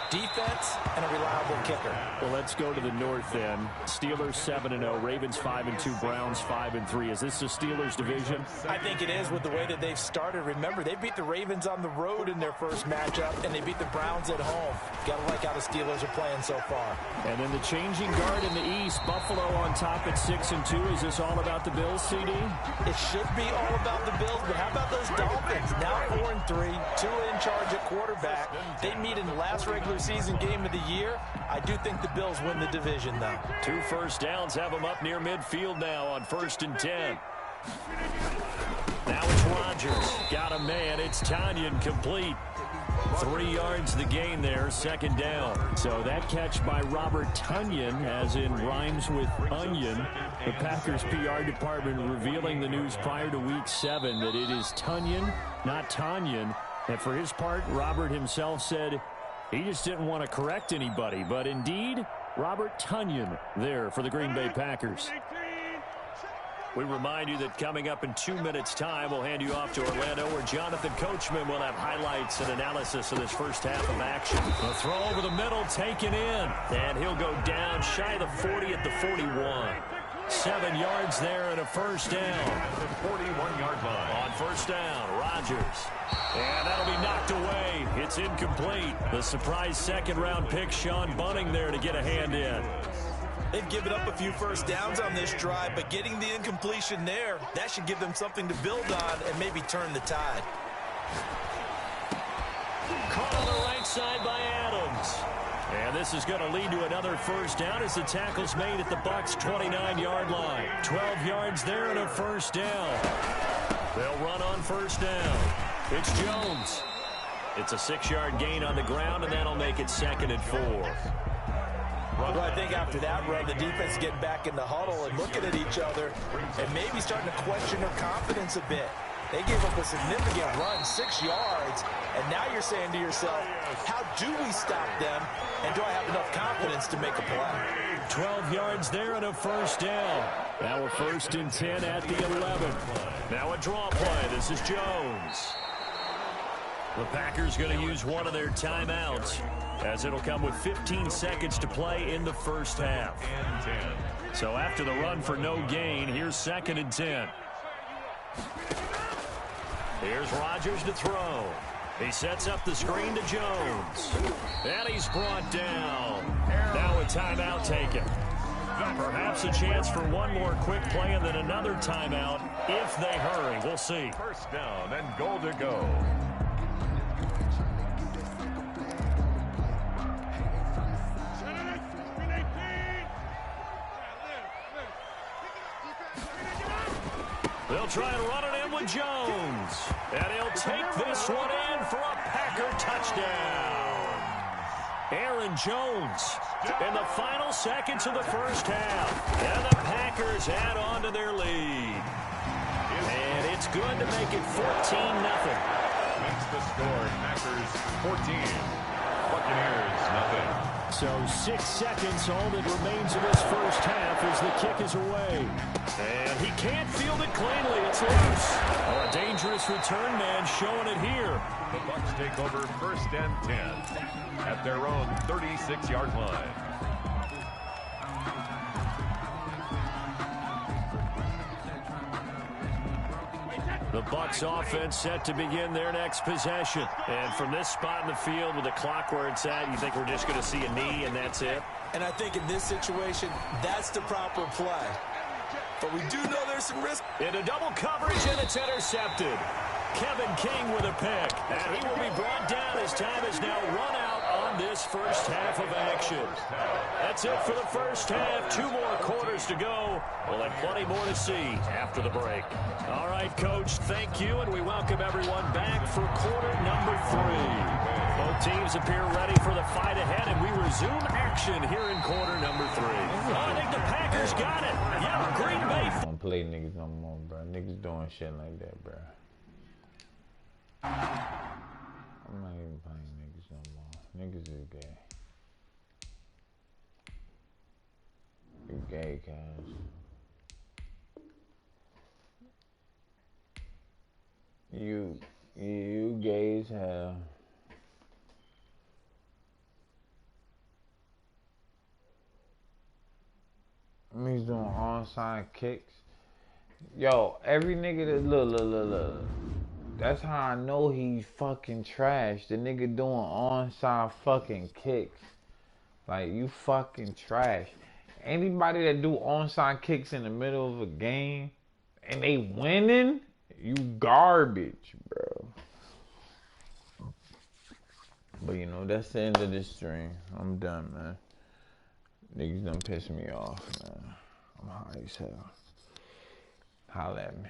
Defense and a reliable kicker. Well, let's go to the north then. Steelers 7-0, Ravens 5-2, Browns 5-3. Is this the Steelers division? I think it is with the way that they've started. Remember, they beat the Ravens on the road in their first matchup, and they beat the Browns at home. Got to like how the Steelers are playing so far. And then the changing guard in the East, Buffalo on top at 6-2. Is this all about the Bills, CD? It should be all about the Bills, but how about those Dolphins? Now 4-3, Tua in charge at quarterback. They meet in the last regular season game of the year. I do think the Bills win the division, though. 2 first downs have them up near midfield now on 1st and 10. Now it's Rodgers. Got a man. It's Tanyan complete. 3 yards the gain there, 2nd down. So that catch by Robert Tonyan, as in rhymes with onion. The Packers PR department revealing the news prior to Week 7 that it is Tonyan, not Tanyan. And for his part, Robert himself said he just didn't want to correct anybody. But indeed, Robert Tonyan there for the Green Bay Packers. We remind you that coming up in 2 minutes' time, we'll hand you off to Orlando, where Jonathan Coachman will have highlights and analysis of this first half of action. A throw over the middle, taken in, and he'll go down shy of the 40 at the 41. 7 yards there and a first down. The 41-yard line. On first down, Rodgers. And that'll be knocked away. It's incomplete. The surprise second-round pick, Sean Bunting, there to get a hand in. They've given up a few first downs on this drive, but getting the incompletion there, that should give them something to build on and maybe turn the tide. Caught on the right side by Adams. And this is going to lead to another first down as the tackle's made at the Bucs' 29-yard line. 12 yards there and a first down. They'll run on first down. It's Jones. It's a 6-yard gain on the ground, and that'll make it 2nd and 4. Well, I think after that run, the defense getting back in the huddle and looking at each other and maybe starting to question their confidence a bit. They gave up a significant run, 6 yards, and now you're saying to yourself, how do we stop them, and do I have enough confidence to make a play? 12 yards there and a first down. Now a 1st and 10 at the 11. Now a draw play. This is Jones. The Packers going to use one of their timeouts, as it'll come with 15 seconds to play in the first half. So after the run for no gain, here's 2nd and 10. Here's Rodgers to throw. He sets up the screen to Jones. And he's brought down. Now a timeout taken. Perhaps a chance for one more quick play and then another timeout if they hurry. We'll see. First down and goal to go. They'll try and run it in with Jones. And he'll take this one in for a Packer touchdown. Aaron Jones in the final seconds of the first half. And the Packers add on to their lead. And it's good to make it 14-0. Makes the score Packers 14. Buccaneers nothing. So 6 seconds, all that remains of this first half as the kick is away. And he can't field it cleanly. It's loose. Oh, a dangerous return man showing it here. The Bucs take over 1st and 10 at their own 36-yard line. The Bucs offense set to begin their next possession. And from this spot in the field with the clock where it's at, you think we're just going to see a knee and that's it? And I think in this situation, that's the proper play. But we do know there's some risk. Into double coverage, and it's intercepted. Kevin King with a pick. And he will be brought down as time is now run out on this first half of action. That's it for the first half. 2 more quarters to go. We'll have plenty more to see after the break. All right, Coach, thank you, and we welcome everyone back for quarter number 3. Both teams appear ready for the fight ahead, and we resume action here in quarter number 3. Oh, I think the Packers got it. Yeah, Green Bay. Don't play niggas no more, bro. Niggas doing shit like that, bro. I'm not even playing niggas no more. Niggas is gay. You gay, cuz. You gay as hell. He's doing onside kicks. Yo, every nigga that look. That's how I know he's fucking trash. The nigga doing onside fucking kicks. Like, you fucking trash. Anybody that do onside kicks in the middle of a game and they winning, you garbage, bro. But you know, that's the end of this stream. I'm done, man. Niggas done piss me off, man. I'm high as hell. Holla at me.